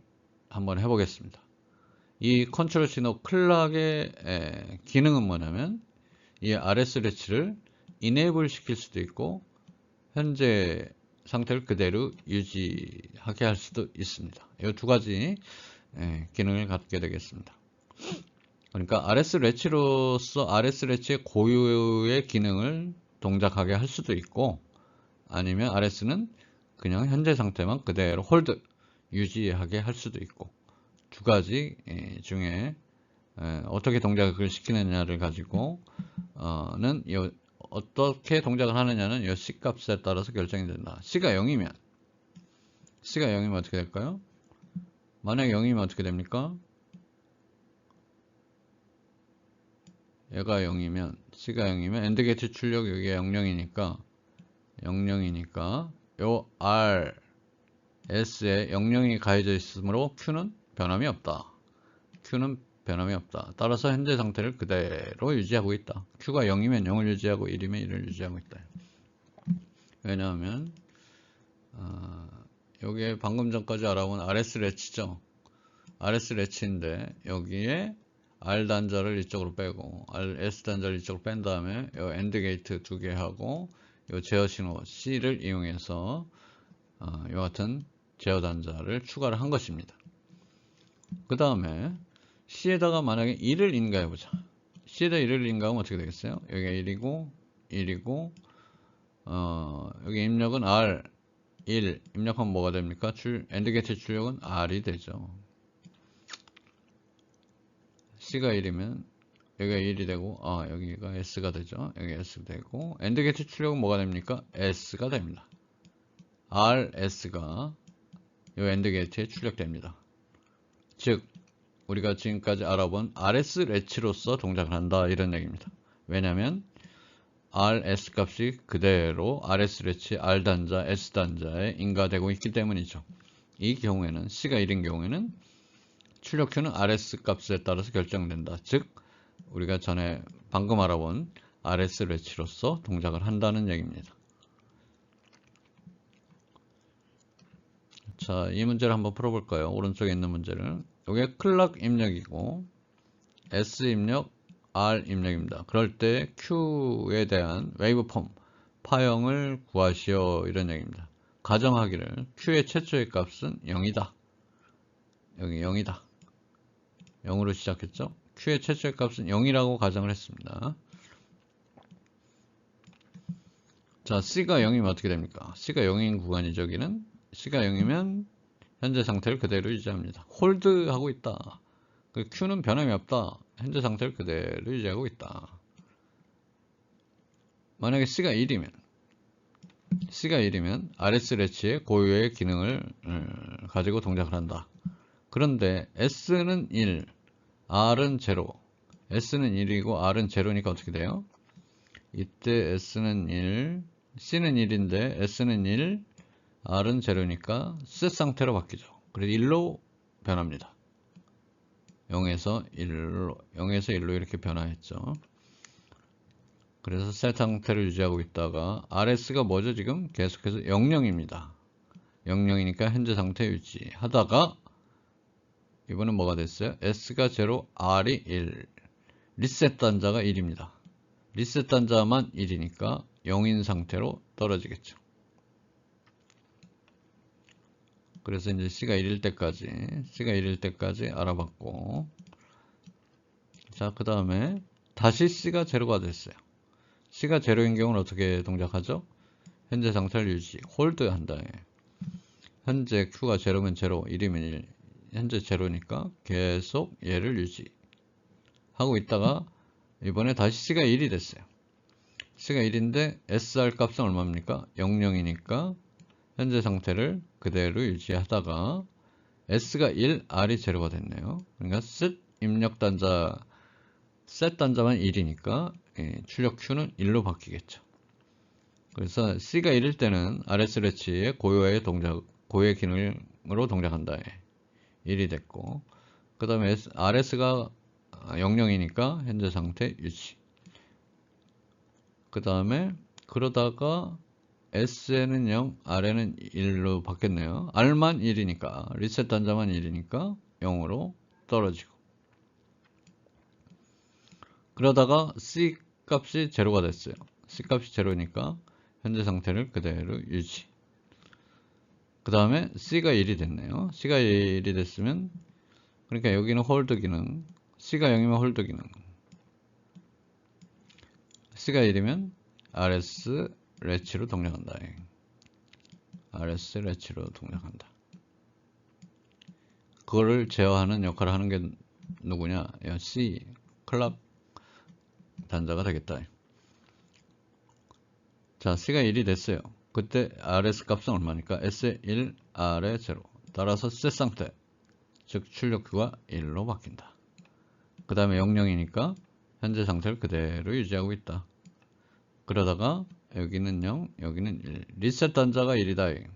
S1: 한번 해보겠습니다. 이 컨트롤 신호 클락의 기능은 뭐냐면 이 RS 레치를 enable 시킬 수도 있고 현재 상태를 그대로 유지하게 할 수도 있습니다. 이 두 가지 기능을 갖게 되겠습니다. 그러니까 RS 레치로서 RS 레치의 고유의 기능을 동작하게 할 수도 있고 아니면 RS는 그냥 현재 상태만 그대로 홀드 유지하게 할 수도 있고 두 가지 중에 어떻게 동작을 시키느냐를 가지고 어떻게 동작을 하느냐는 이 C 값에 따라서 결정이 된다. C가 0이면 어떻게 될까요? 만약에 0이면 어떻게 됩니까? 얘가 0이면 C가 0이면 AND 게이트 출력 여기가 00이니까 요 R S에 00이 가해져 있으므로 Q는 변함이 없다. 따라서 현재 상태를 그대로 유지하고 있다. Q가 0이면 0을 유지하고 1이면 1을 유지하고 있다. 왜냐하면 여기에 방금 전까지 알아본 RS 레치죠. RS 레치인데 여기에 R 단자를 이쪽으로 빼고 S 단자를 이쪽으로 뺀 다음에 요 AND 게이트 두 개 하고 요 제어 신호 C를 이용해서 요 같은 제어 단자를 추가를 한 것입니다. 그 다음에 C에다가 만약에 1을 인가해 보자. C에다 1을 인가하면 어떻게 되겠어요? 여기가 1이고 1이고 여기 입력은 R 1 입력하면 뭐가 됩니까? AND 게이트 출력은 R이 되죠. C가 1이면 여기가 1이 되고 여기가 S가 되죠. 여기 S 되고 AND 게이트 출력은 뭐가 됩니까? S가 됩니다. RS가 이 AND 게이트에 출력됩니다. 즉 우리가 지금까지 알아본 RS 레치로서 동작을 한다 이런 얘기입니다. 왜냐하면 RS 값이 그대로 RS 레치 R 단자 S 단자에 인가되고 있기 때문이죠. 이 경우에는 C가 1인 경우에는 출력큐는 RS 값에 따라서 결정된다. 즉 우리가 전에 방금 알아본 RS 레치로서 동작을 한다는 얘기입니다. 자, 이 문제를 한번 풀어볼까요? 오른쪽에 있는 문제를. 이게 클락 입력이고 S 입력, R 입력입니다. 그럴 때 Q에 대한 웨이브폼 파형을 구하시오 이런 얘기입니다. 가정하기를 Q의 최초의 값은 0이다. 여기 0이다. 0으로 시작했죠? Q의 최초의 값은 0이라고 가정을 했습니다. 자, C가 0이면 어떻게 됩니까? C가 0인 구간이죠. 여기는 C가 0이면 현재 상태를 그대로 유지합니다. 홀드하고 있다. Q는 변함이 없다. 현재 상태를 그대로 유지하고 있다. 만약에 C가 1이면 RS 레치의 고유의 기능을 가지고 동작을 한다. 그런데 S는 1, R은 0. S는 1이고 R은 0니까 어떻게 돼요? 이때 S는 1, C는 1인데 S는 1, R은 0니까 셋 상태로 바뀌죠. 그래서 1로 변합니다. 0에서 1로 이렇게 변화했죠. 그래서 셋 상태를 유지하고 있다가 RS가 뭐죠? 지금 계속해서 00입니다. 00이니까 현재 상태 유지 하다가 이번엔 뭐가 됐어요? S가 0, R이 1. 리셋 단자가 1입니다. 리셋 단자만 1이니까 0인 상태로 떨어지겠죠. 그래서 이제 C가 1일 때까지 알아봤고, 자, 그 다음에 다시 C가 0가 됐어요. C가 0인 경우는 어떻게 동작하죠? 현재 상태를 유지, 홀드 한다. 현재 Q가 0면 0, 1이면 1. 현재 0니까 계속 얘를 유지하고 있다가 이번에 다시 C가 1이 됐어요. C가 1인데 SR 값은 얼마입니까? 00이니까 현재 상태를 그대로 유지하다가 S가 1, R이 0가 됐네요. 그러니까 셋 입력 단자, 셋 단자만 1이니까 출력 Q는 1로 바뀌겠죠. 그래서 C가 1일 때는 RS 레치의 고유의 기능으로 동작한다. 1이 됐고, 그 다음에 RS가 00이니까 현재 상태 유지. 그 다음에 그러다가 S에는 0, R에는 1로 바뀌었네요. R만 1이니까, 리셋 단자만 1이니까 0으로 떨어지고. 그러다가 C 값이 0가 됐어요. C 값이 0니까 현재 상태를 그대로 유지. 그 다음에 C가 1이 됐네요. C가 1이 됐으면, 그러니까 여기는 홀드 기능, C가 0이면 홀드 기능. C가 1이면 RS 레치로 동작한다. RS 레치로 동작한다. 그거를 제어하는 역할을 하는 게 누구냐? C 클락 단자가 되겠다. 자, C가 1이 됐어요. 그때 RS 값은 얼마니까? S의 1, R의 0. 따라서 셋 상태, 즉 출력큐가 1로 바뀐다. 그 다음에 00이니까 현재 상태를 그대로 유지하고 있다. 그러다가 여기는 0, 여기는 1. 리셋 단자가 1이다.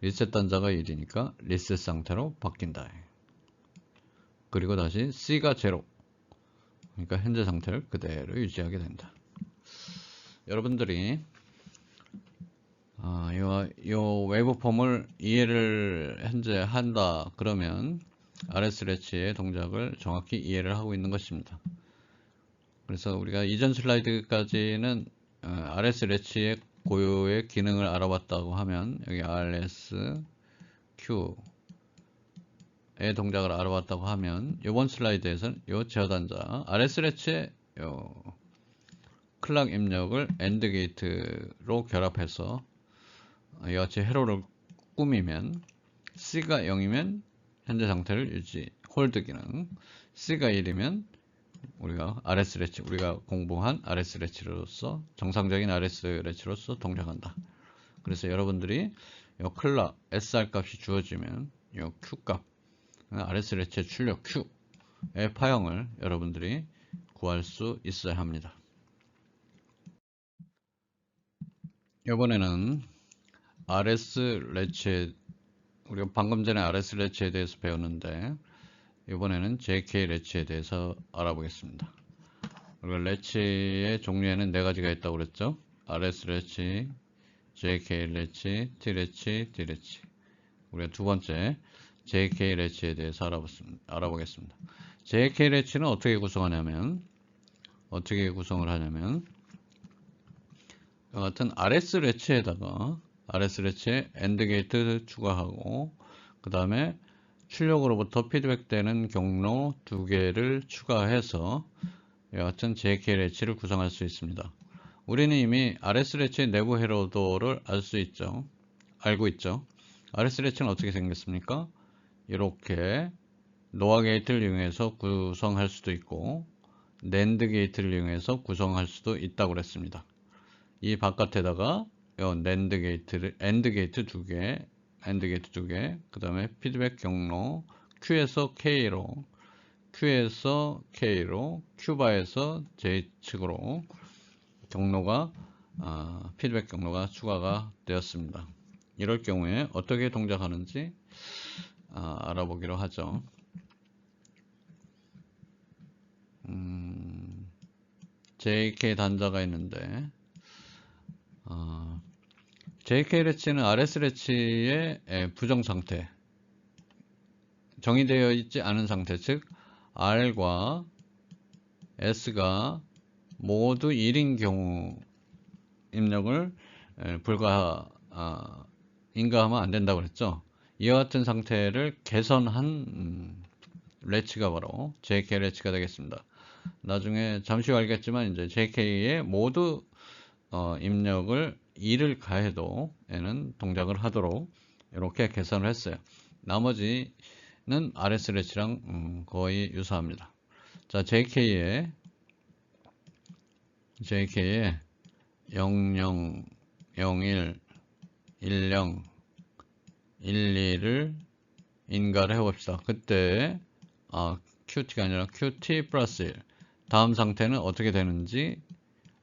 S1: 리셋 단자가 1이니까 리셋 상태로 바뀐다. 그리고 다시 C가 0. 그러니까 현재 상태를 그대로 유지하게 된다. 여러분들이 웨이브폼을 이해를 현재 한다 그러면 RS 레치의 동작을 정확히 이해를 하고 있는 것입니다. 그래서 우리가 이전 슬라이드까지는 RS 레치의 고유의 기능을 알아봤다고 하면 여기 RS Q의 동작을 알아봤다고 하면 이번 슬라이드에서는 이 제어단자 RS 레치의 클락 입력을 AND 게이트로 결합해서 이와 같이 회로를 꾸미면 C가 0이면 현재 상태를 유지, 홀드 기능, C가 1이면 우리가 RS 레치, 우리가 공부한 RS 레치로서 정상적인 RS 레치로서 동작한다. 그래서 여러분들이 이 클락 SR 값이 주어지면 이 Q 값, RS 레치의 출력 Q의 파형을 여러분들이 구할 수 있어야 합니다. 이번에는 RS 레치, 우리가 방금 전에 RS 레치에 대해서 배웠는데 이번에는 JK 레치에 대해서 알아보겠습니다. 우리가 레치의 종류에는 4가지가 있다고 그랬죠. RS 레치, JK 레치, T 레치, D 레치. 우리가 두 번째 JK 레치에 대해서 알아보겠습니다. JK 레치는 어떻게 구성을 하냐면 같은 RS 레치에다가 RS 레치에 AND 게이트 추가하고 그 다음에 출력으로부터 피드백되는 경로 2개를 추가해서 이와 같은 JK 레치를 구성할 수 있습니다. 우리는 이미 RS 레치의 내부 회로도를 알고 있죠. RS 레치는 어떻게 생겼습니까? 이렇게 노아 게이트를 이용해서 구성할 수도 있고 NAND 게이트를 이용해서 구성할 수도 있다고 그랬습니다. 이 바깥에다가 AND 게이트 2개, 그 다음에 피드백 경로 Q에서 K로, Q바에서 J측으로 피드백 경로가 추가가 되었습니다. 이럴 경우에 어떻게 동작하는지 알아보기로 하죠. JK 단자가 있는데 JK 레치는 RS 레치의 부정 상태, 정의되어 있지 않은 상태, 즉 R과 S가 모두 1인 경우 입력을 인가하면 안 된다고 그랬죠. 이와 같은 상태를 개선한 레치가 바로 JK 레치가 되겠습니다. 나중에 잠시 후 알겠지만 이제 JK에 모두 입력을 2를 가해도 얘는 동작을 하도록 이렇게 개선을 했어요. 나머지는 RS 레치랑 거의 유사합니다. 자, JK에 00, 01, 10, 12를 인가를 해봅시다. 그때 QT가 아니라 QT 플러스 1 다음 상태는 어떻게 되는지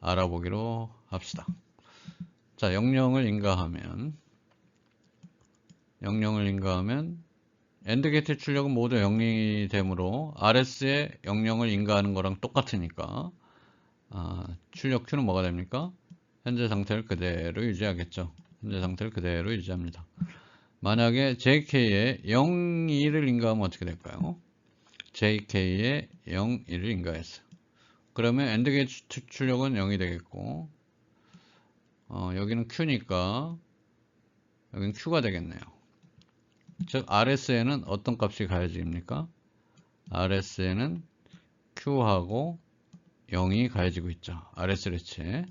S1: 알아보기로 합시다. 자, 00을 인가하면 AND 게이트 출력은 모두 0이 되므로 RS에 00을 인가하는 거랑 똑같으니까 출력 Q는 뭐가 됩니까? 현재 상태를 그대로 유지하겠죠. 현재 상태를 그대로 유지합니다. 만약에 JK에 02를 인가하면 어떻게 될까요? JK에 01을 인가했어요. 그러면 AND 게이트 출력은 0이 되겠고 여기는 Q니까 여기는 Q가 되겠네요. 즉 RS에는 어떤 값이 가해집니까? RS에는 Q하고 0이 가해지고 있죠. RS 레치에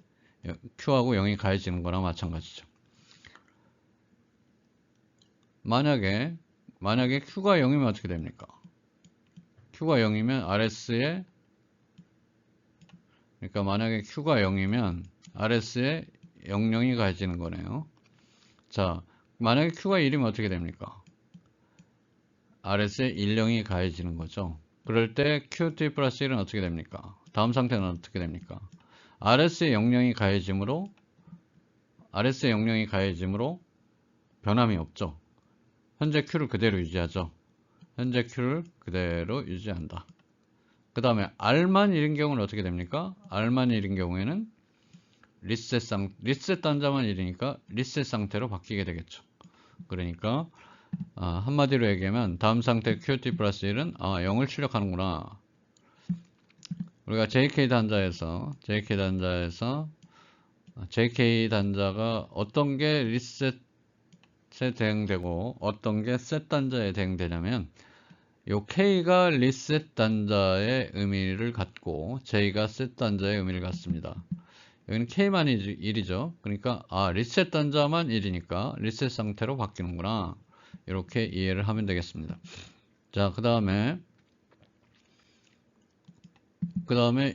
S1: Q하고 0이 가해지는 거랑 마찬가지죠. 만약에 Q가 0이면 어떻게 됩니까? Q가 0이면 RS에, 그러니까 만약에 Q가 0이면 RS에 00이 가해지는 거네요. 자, 만약에 Q가 1이면 어떻게 됩니까? RS에 10이 가해지는 거죠. 그럴 때 QT 플러스 1은 어떻게 됩니까? 다음 상태는 어떻게 됩니까? RS에 00이 가해짐으로 변함이 없죠. 현재 Q를 그대로 유지하죠. 현재 Q를 그대로 유지한다. 그 다음에 R만 1인 경우는 어떻게 됩니까? R만 1인 경우에는 리셋 단자만 1이니까 리셋 상태로 바뀌게 되겠죠. 그러니까 한마디로 얘기하면 다음 상태 QT 플러스 1은 0을 출력하는구나. 우리가 JK 단자가 어떤 게 리셋에 대응되고 어떤 게 셋 단자에 대응되냐면 요 K가 리셋 단자의 의미를 갖고 J가 셋 단자의 의미를 갖습니다. 여기는 K만 1이죠. 그러니까 리셋 단자만 1이니까 리셋 상태로 바뀌는구나. 이렇게 이해를 하면 되겠습니다. 자, 그 다음에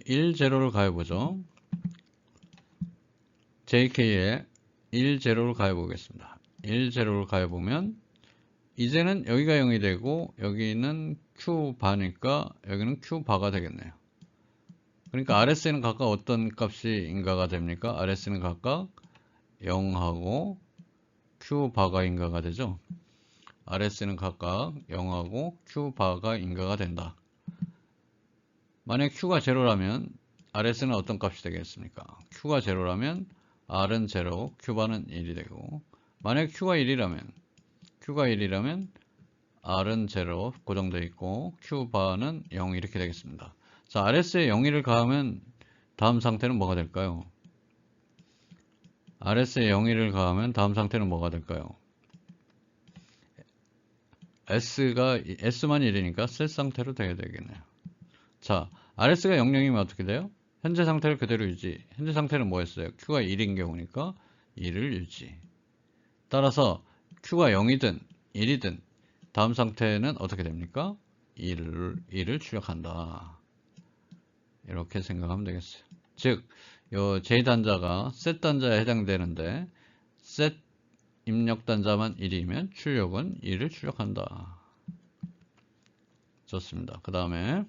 S1: 1, 제로를 가해보죠. JK에 1, 제로를 가해보겠습니다. 1, 제로를 가해보면 이제는 여기가 0이 되고 여기는 Q 바니까 여기는 Q 바가 되겠네요. 그러니까 RS는 각각 어떤 값이 인가가 됩니까? RS는 각각 0하고 Q 바가 인가가 되죠. RS는 각각 0하고 Q 바가 인가가 된다. 만약 Q가 제로라면 RS는 어떤 값이 되겠습니까? Q가 제로라면 R은 제로, Q 바는 1이 되고, 만약 Q가 1이라면 R은 제로 고정되어 있고 Q 바는 0 이렇게 되겠습니다. 자, RS에 0을 가하면 다음 상태는 뭐가 될까요? RS에 0을 가하면 다음 상태는 뭐가 될까요? S만 1이니까 셋 상태로 되게 되겠네요. 자, RS가 00이면 어떻게 돼요? 현재 상태를 그대로 유지. 현재 상태는 뭐였어요? Q가 1인 경우니까 1을 유지. 따라서 Q가 0이든 1이든 다음 상태는 어떻게 됩니까? 1을 출력한다. 이렇게 생각하면 되겠어요. 즉, 요 J 단자가 셋 단자에 해당되는데 셋 입력 단자만 1이면 출력은 1을 출력한다. 좋습니다. 그 다음에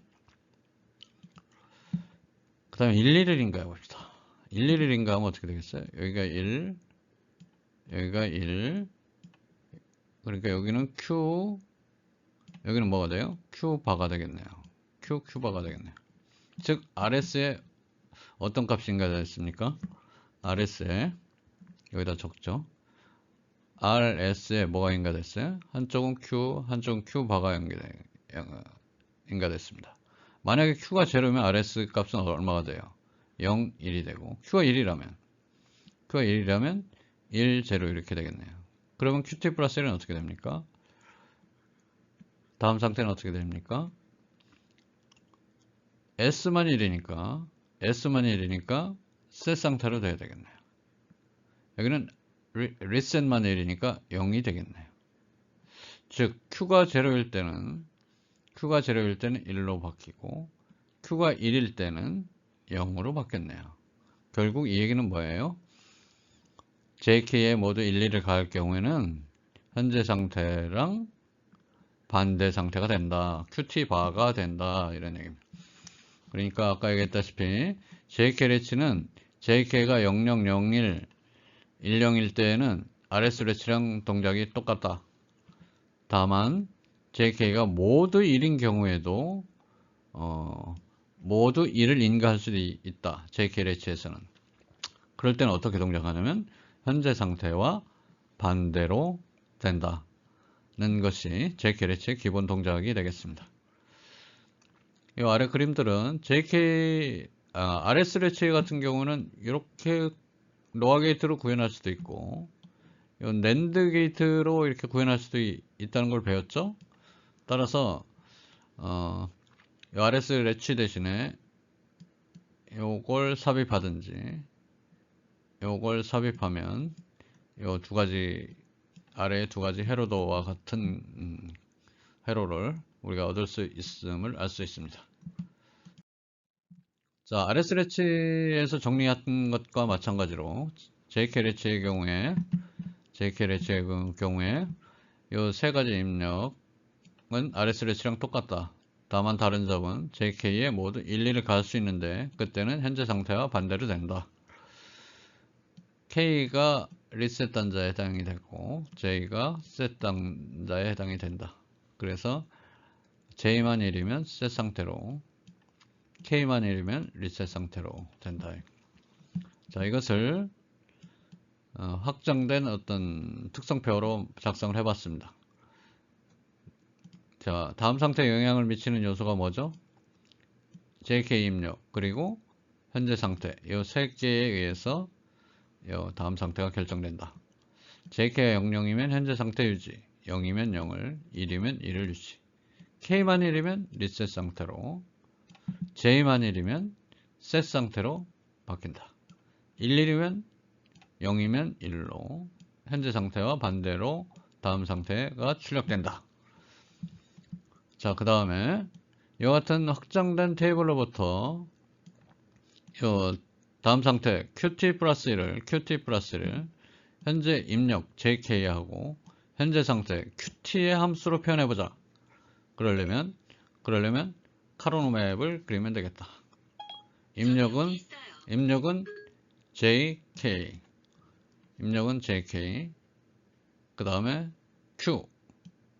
S1: 111을 인가해 봅시다. 111을 인가하면 어떻게 되겠어요? 여기가 1, 여기가 1, 그러니까 여기는 Q, 여기는 뭐가 돼요? Q 바가 되겠네요. Q 바가 되겠네요. 즉 RS에 어떤 값이 인가됐습니까? RS에 여기다 적죠. RS에 뭐가 인가됐어요? 한쪽은 Q, 한쪽은 Q 바가 인가됐습니다. 만약에 Q가 제로면 RS 값은 얼마가 돼요? 0, 1이 되고 Q가 1이라면 1, 0 이렇게 되겠네요. 그러면 QT 플러스 1은 어떻게 됩니까? 다음 상태는 어떻게 됩니까? S만 1이니까 셋 상태로 돼야 되겠네요. 여기는 리셋만 1이니까 0이 되겠네요. 즉 Q가 제로일 때는 1로 바뀌고 Q가 1일 때는 0으로 바뀌었네요. 결국 이 얘기는 뭐예요? JK에 모두 1, 2를 가할 경우에는 현재 상태랑 반대 상태가 된다. QT 바가 된다. 이런 얘기입니다. 그러니까 아까 얘기했다시피 JK 레치는 JK가 0001, 10일 때에는 RS 레치랑 동작이 똑같다. 다만 JK가 모두 1인 경우에도 모두 1을 인가할 수도 있다. JK 레치에서는. 그럴 때는 어떻게 동작하냐면 현재 상태와 반대로 된다는 것이 JK 레치의 기본 동작이 되겠습니다. 이 아래 그림들은 RS 레치 같은 경우는 이렇게 로아 게이트로 구현할 수도 있고 이 낸드 게이트로 이렇게 구현할 수도 있다는 걸 배웠죠. 따라서 이 RS 레치 대신에 요걸 삽입하든지 요걸 삽입하면 요 두 가지 아래의 두 가지 회로도와 같은 회로를 우리가 얻을 수 있음을 알 수 있습니다. 자, RS 레치에서 정리한 것과 마찬가지로 JK 레치의 경우에 이 세 가지 입력은 RS 레치랑 똑같다. 다만 다른 점은 JK에 모두 1, 2를 가할 수 있는데 그때는 현재 상태와 반대로 된다. K가 리셋 단자에 해당이 되고 J가 셋 단자에 해당이 된다. 그래서 J만 1이면 셋 상태로 K만 1이면 리셋 상태로 된다. 자, 이것을 확정된 어떤 특성표로 작성을 해봤습니다. 자, 다음 상태에 영향을 미치는 요소가 뭐죠? JK 입력 그리고 현재 상태 이 세 개에 의해서 이 다음 상태가 결정된다. JK가 00이면 현재 상태 유지, 0이면 0을, 1이면 1을 유지, K만 1이면 리셋 상태로, J만 1이면 셋 상태로 바뀐다. 11이면 0이면 1로 현재 상태와 반대로 다음 상태가 출력된다. 자, 그 다음에 이와 같은 확정된 테이블로부터 요 다음 상태 QT 플러스 1을 현재 입력 JK하고 현재 상태 QT의 함수로 표현해보자. 그러려면 카로노 맵을 그리면 되겠다. 입력은 JK 그 다음에 Q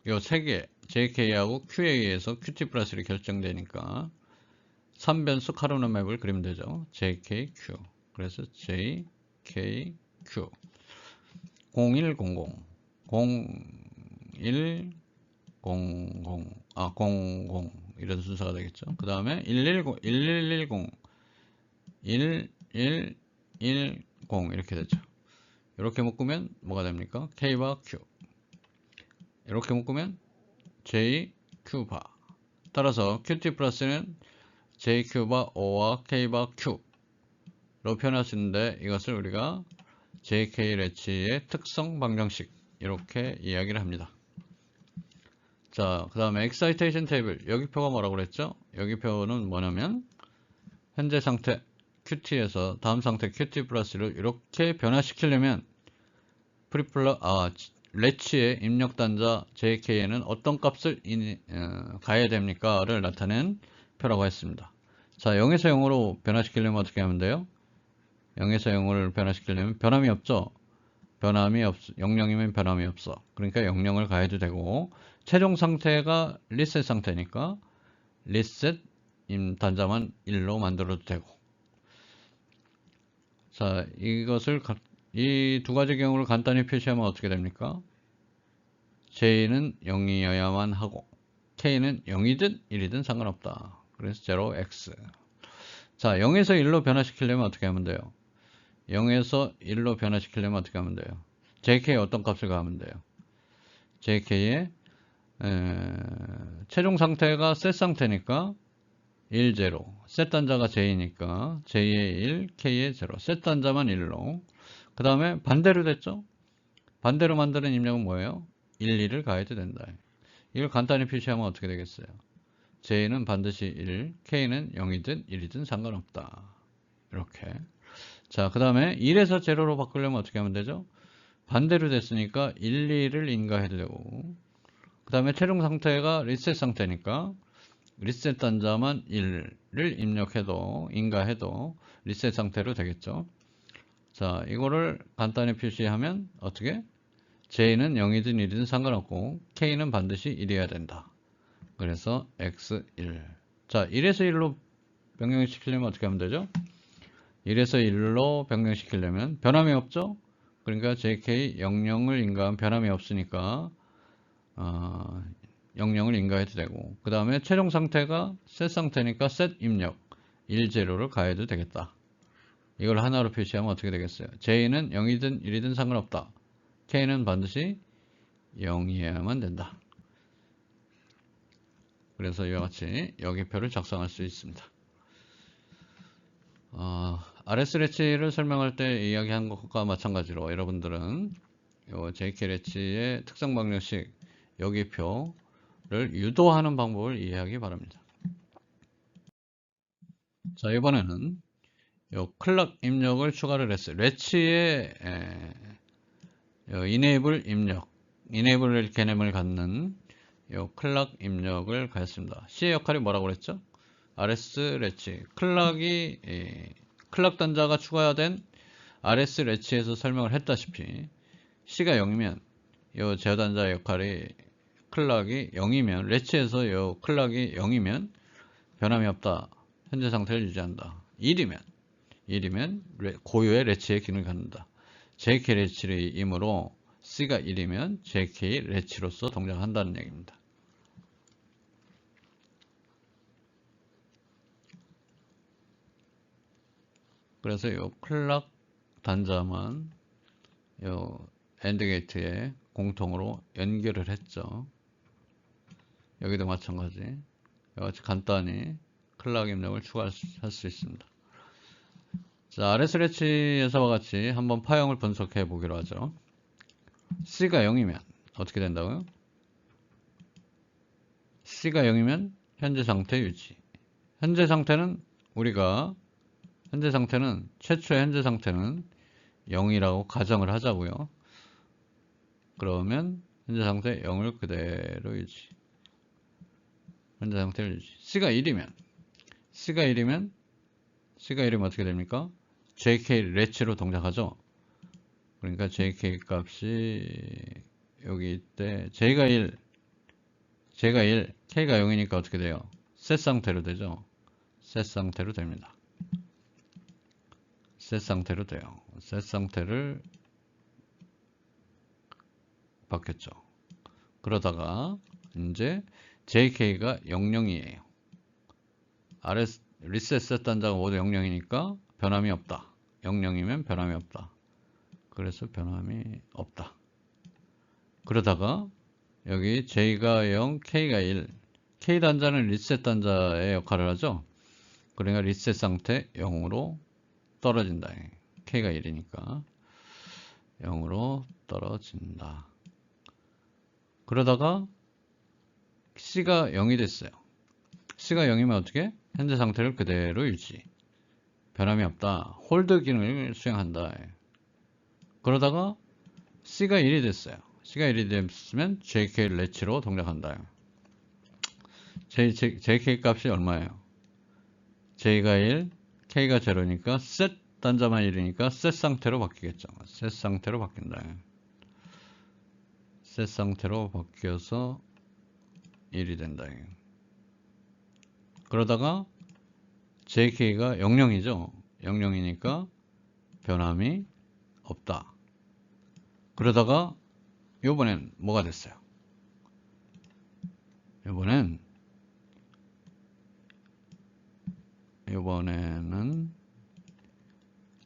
S1: 요 세 개 JK하고 Q에 의해서 QT 플러스 1이 결정되니까 3변수 카로노 맵을 그리면 되죠. JKQ 그래서 JKQ 0100 00 이런 순서가 되겠죠. 그 다음에 1110 이렇게 되죠. 이렇게 묶으면 뭐가 됩니까? K바 Q 이렇게 묶으면 JQ바 따라서 QT 플러스는 JQ바 O와 K바 Q로 표현할 수 있는데 이것을 우리가 JK 레치의 특성 방정식 이렇게 이야기를 합니다. 자, 그 다음에 excitation 테이블 여기표가 뭐라고 그랬죠? 여기표는 뭐냐면 현재 상태 QT에서 다음 상태 QT 플러스를 이렇게 변화시키려면 레치의 입력 단자 JK에는 어떤 값을 가해야 됩니까? 를 나타낸 표라고 했습니다. 자, 0에서 0으로 변화시키려면 어떻게 하면 돼요? 0에서 0을 변화시키려면 변함이 없죠? 00이면 변함이 없어. 그러니까 00을 가해도 되고 최종 상태가 리셋 상태니까 리셋 단자만 1로 만들어도 되고 자, 이 두 가지 경우를 간단히 표시하면 어떻게 됩니까? J는 0이어야만 하고 K는 0이든 1이든 상관없다. 그래서 0x 자, 0에서 1로 변화시키려면 어떻게 하면 돼요? 0에서 1로 변화시키려면 어떻게 하면 돼요? JK에 어떤 값을 가하면 돼요? JK의 최종 상태가 셋 상태니까 1, 0 셋 단자가 J니까 J의 1, K의 0 셋 단자만 1로 그 다음에 반대로 됐죠? 반대로 만드는 입력은 뭐예요? 1, 2를 가해도 된다. 이걸 간단히 표시하면 어떻게 되겠어요? J는 반드시 1, K는 0이든 1이든 상관없다. 이렇게. 자, 그 다음에 1에서 0로 바꾸려면 어떻게 하면 되죠? 반대로 됐으니까 1, 2를 인가해도 되고 그 다음에 최종 상태가 리셋 상태니까 리셋 단자만 1을 입력해도 인가해도 리셋 상태로 되겠죠. 자, 이거를 간단히 표시하면 어떻게? J는 0이든 1이든 상관없고 K는 반드시 1이어야 된다. 그래서 X1 자, 1에서 1로 변경시키려면 어떻게 하면 되죠? 1에서 1로 변경시키려면 변함이 없죠? 그러니까 JK 00을 인가하면 변함이 없으니까 00을 인가해도 되고 그 다음에 최종 상태가 셋 상태니까 셋 입력 1, 0를 가해도 되겠다. 이걸 하나로 표시하면 어떻게 되겠어요? J는 0이든 1이든 상관없다. K는 반드시 0이어야만 된다. 그래서 이와 같이 여기표를 작성할 수 있습니다. RS 레치를 설명할 때 이야기한 것과 마찬가지로 여러분들은 JK 레치의 특성 방정식 여기표를 유도하는 방법을 이해하기 바랍니다. 자, 이번에는 클락 입력을 추가를 했어요. 레치의 이네이블 개념을 갖는 클락 입력을 가했습니다. C의 역할이 뭐라고 그랬죠? RS 레치 클락 단자가 추가된 RS 레치에서 설명을 했다시피 C가 0이면 이 제어 단자 역할이 클락이 0이면 레치에서 이 클락이 0이면 변함이 없다. 현재 상태를 유지한다. 1이면 고유의 레치의 기능을 갖는다. JK 레치이므로 C가 1이면 JK 레치로서 동작한다는 얘기입니다. 그래서 이 클락 단자만 이 AND 게이트에 공통으로 연결을 했죠. 여기도 마찬가지. 이같이 간단히 클락 입력을 추가할 수 있습니다. 자, RS 레치에서와 같이 한번 파형을 분석해 보기로 하죠. C가 0이면 어떻게 된다고요? C가 0이면 현재 상태 유지. 현재 상태는 최초의 현재 상태는 0이라고 가정을 하자고요. 그러면 현재 상태 0을 그대로 유지. 현재 상태를 유지. C가 1이면 어떻게 됩니까? JK 레치로 동작하죠. 그러니까 JK 값이 여기 있대. J가 1, K가 0이니까 어떻게 돼요? 셋 상태로 되죠. 셋 상태로 됩니다. 셋 상태로 돼요. 셋 상태를 바뀌었죠. 그러다가 이제 JK가 00이에요. RS 리셋 셋 단자가 모두 00이니까 변함이 없다. 00이면 변함이 없다. 그래서 변함이 없다. 그러다가 여기 J가 0, K가 1. K 단자는 리셋 단자의 역할을 하죠. 그러니까 리셋 상태 0으로 떨어진다. K가 1이니까 0으로 떨어진다. 그러다가 C가 0이 됐어요. C가 0이면 어떻게? 현재 상태를 그대로 유지. 변함이 없다. 홀드 기능을 수행한다. 그러다가 C가 1이 됐어요. C가 1이 됐으면 JK 레치로 동작한다. JK 값이 얼마예요? J가 1, K가 0니까 셋 단자만 1이니까 셋 상태로 바뀌겠죠. 셋 상태로 바뀐다. 셋 상태로 바뀌어서 1이 된다. 그러다가 JK가 00이죠. 00이니까 변함이 없다. 그러다가 이번엔 뭐가 됐어요? 이번에는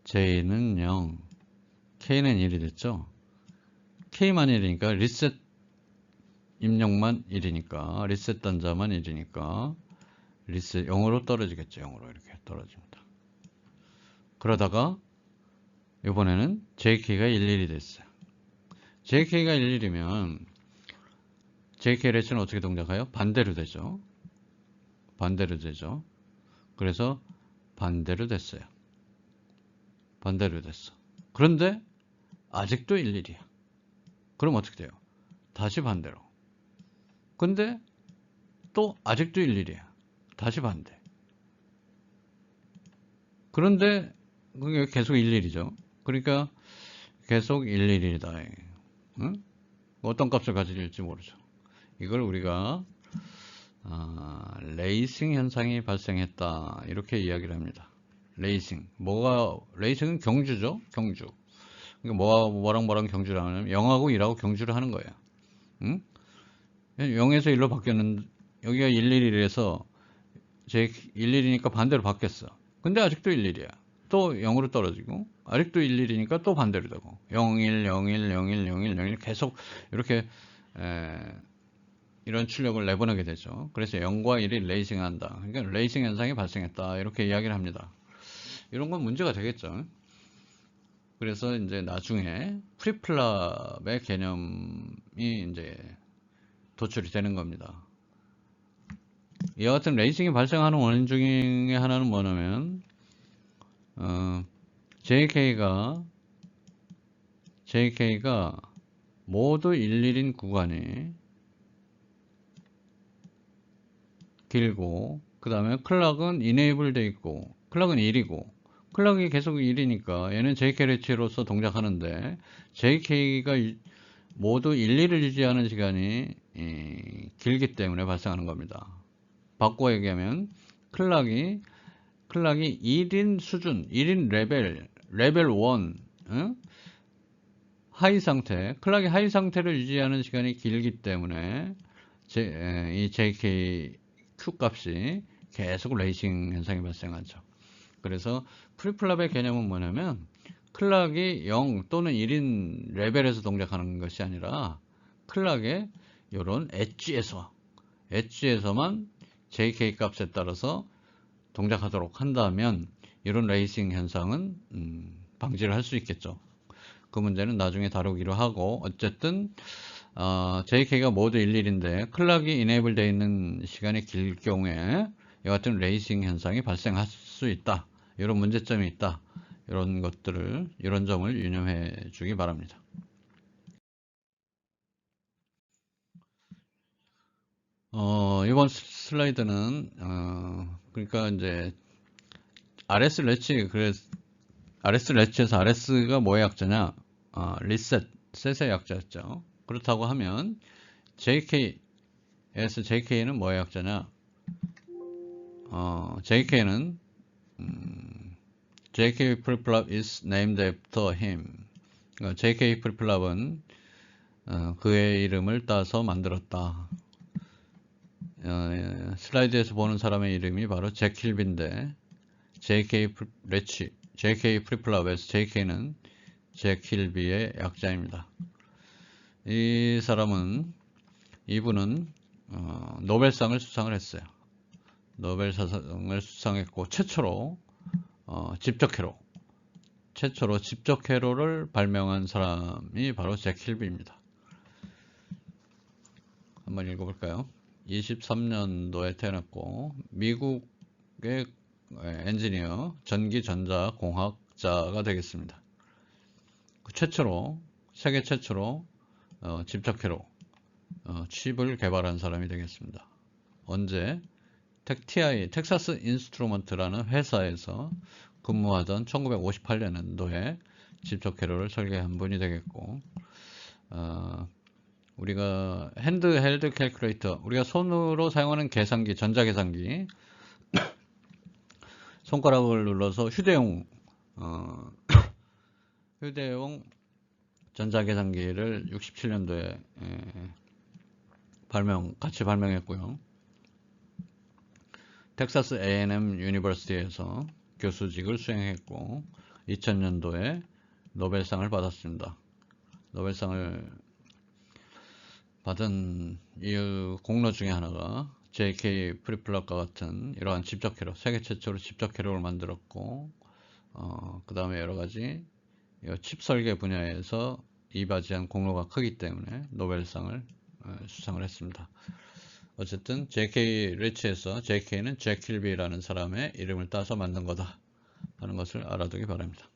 S1: J는 0, K는 1이 됐죠. K만 1이니까 리셋 입력만 1이니까 리셋 단자만 1이니까 리셋 0으로 떨어지겠죠. 0으로 이렇게 떨어집니다. 그러다가 이번에는 JK가 11이 됐어요. JK가 11이면 JK 레츠는 어떻게 동작해요? 반대로 되죠. 반대로 되죠. 그래서 반대로 됐어요. 반대로 됐어. 그런데 아직도 11이야. 그럼 어떻게 돼요? 다시 반대로. 근데 또 아직도 11이야. 다시 반대. 그런데 그게 계속 11이죠. 그러니까 계속 11이다. 응? 어떤 값을 가질지 모르죠. 이걸 우리가 레이싱 현상이 발생했다 이렇게 이야기를 합니다. 레이싱. 레이싱은 경주죠. 경주. 그러니까 뭐랑 경주를 하냐면 0하고 1하고 경주를 하는 거예요. 응? 0에서 1로 바뀌었는데 여기가 11이라서 11이니까 반대로 바뀌었어. 근데 아직도 11이야. 또 0으로 떨어지고 아직도 11이니까 또 반대로 되고 01, 01, 01, 01, 01 계속 이렇게 이런 출력을 내보내게 되죠. 그래서 0과 1이 레이싱한다. 그러니까 레이싱 현상이 발생했다. 이렇게 이야기를 합니다. 이런 건 문제가 되겠죠. 그래서 이제 나중에 프리플랍의 개념이 이제 도출이 되는 겁니다. 이와 같은 레이싱이 발생하는 원인 중에 하나는 뭐냐면 JK가 모두 11인 구간이 길고 그 다음에 클락은 이네이블 돼 있고 클락은 1이고 클락이 계속 1이니까 얘는 JK 레치로서 동작하는데 JK가 모두 11을 유지하는 시간이 길기 때문에 발생하는 겁니다. 바꿔 얘기하면 클락이 1인 수준, 1인 레벨 1, 응? 하이 상태, 클락이 하이 상태를 유지하는 시간이 길기 때문에 이 JK Q 값이 계속 레이싱 현상이 발생하죠. 그래서 프리플랍의 개념은 뭐냐면 클락이 0 또는 1인 레벨에서 동작하는 것이 아니라 클락의 이런 엣지에서만 JK 값에 따라서 동작하도록 한다면 이런 레이싱 현상은 방지를 할 수 있겠죠. 그 문제는 나중에 다루기로 하고, 어쨌든 JK가 모두 11인데 클락이 이네이블 되어 있는 시간이 길 경우에 이 같은 레이싱 현상이 발생할 수 있다. 이런 문제점이 있다. 이런 점을 유념해 주기 바랍니다. 이번 슬라이드는 그러니까 이제 RS 렛치, RS 렛치에서 RS가 뭐의 약자냐? 셋의 약자였죠. 그렇다고 하면 JK는 뭐의 약자냐? JK는 JK flip-flop is named after him. JK flip-flop은 그의 이름을 따서 만들었다. 슬라이드에서 보는 사람의 이름이 바로 잭 킬비인데 JK flip-flop에서 JK는 잭 킬비의 약자입니다. 이분은 노벨상을 수상을 했어요. 노벨상을 수상했고 최초로 집적 회로를 발명한 사람이 바로 잭 킬비입니다. 한번 읽어볼까요? 23년도에 태어났고 미국의 엔지니어, 전기전자공학자가 되겠습니다. 세계 최초로 집적 회로 칩을 개발한 사람이 되겠습니다. 언제? 텍사스 인스트루먼트라는 회사에서 근무하던 1958년도에 집적 회로를 설계한 분이 되겠고, 우리가 핸드헬드 캘큘레이터, 우리가 손으로 사용하는 계산기, 전자계산기, 손가락을 눌러서 휴대용 전자계산기를 67년도에 같이 발명했고요. 텍사스 A&M 유니버시티에서 교수직을 수행했고 2000년도에 노벨상을 받았습니다. 노벨상을 받은 이유 공로 중에 하나가 JK 프리플랍과 같은 이러한 집적 회로, 세계 최초로 집적 회로를 만들었고, 그 다음에 여러 가지 칩 설계 분야에서 이바지한 공로가 크기 때문에 노벨상을 수상을 했습니다. 어쨌든 JK 리치에서 JK는 잭 킬비라는 사람의 이름을 따서 만든 거다 하는 것을 알아두기 바랍니다.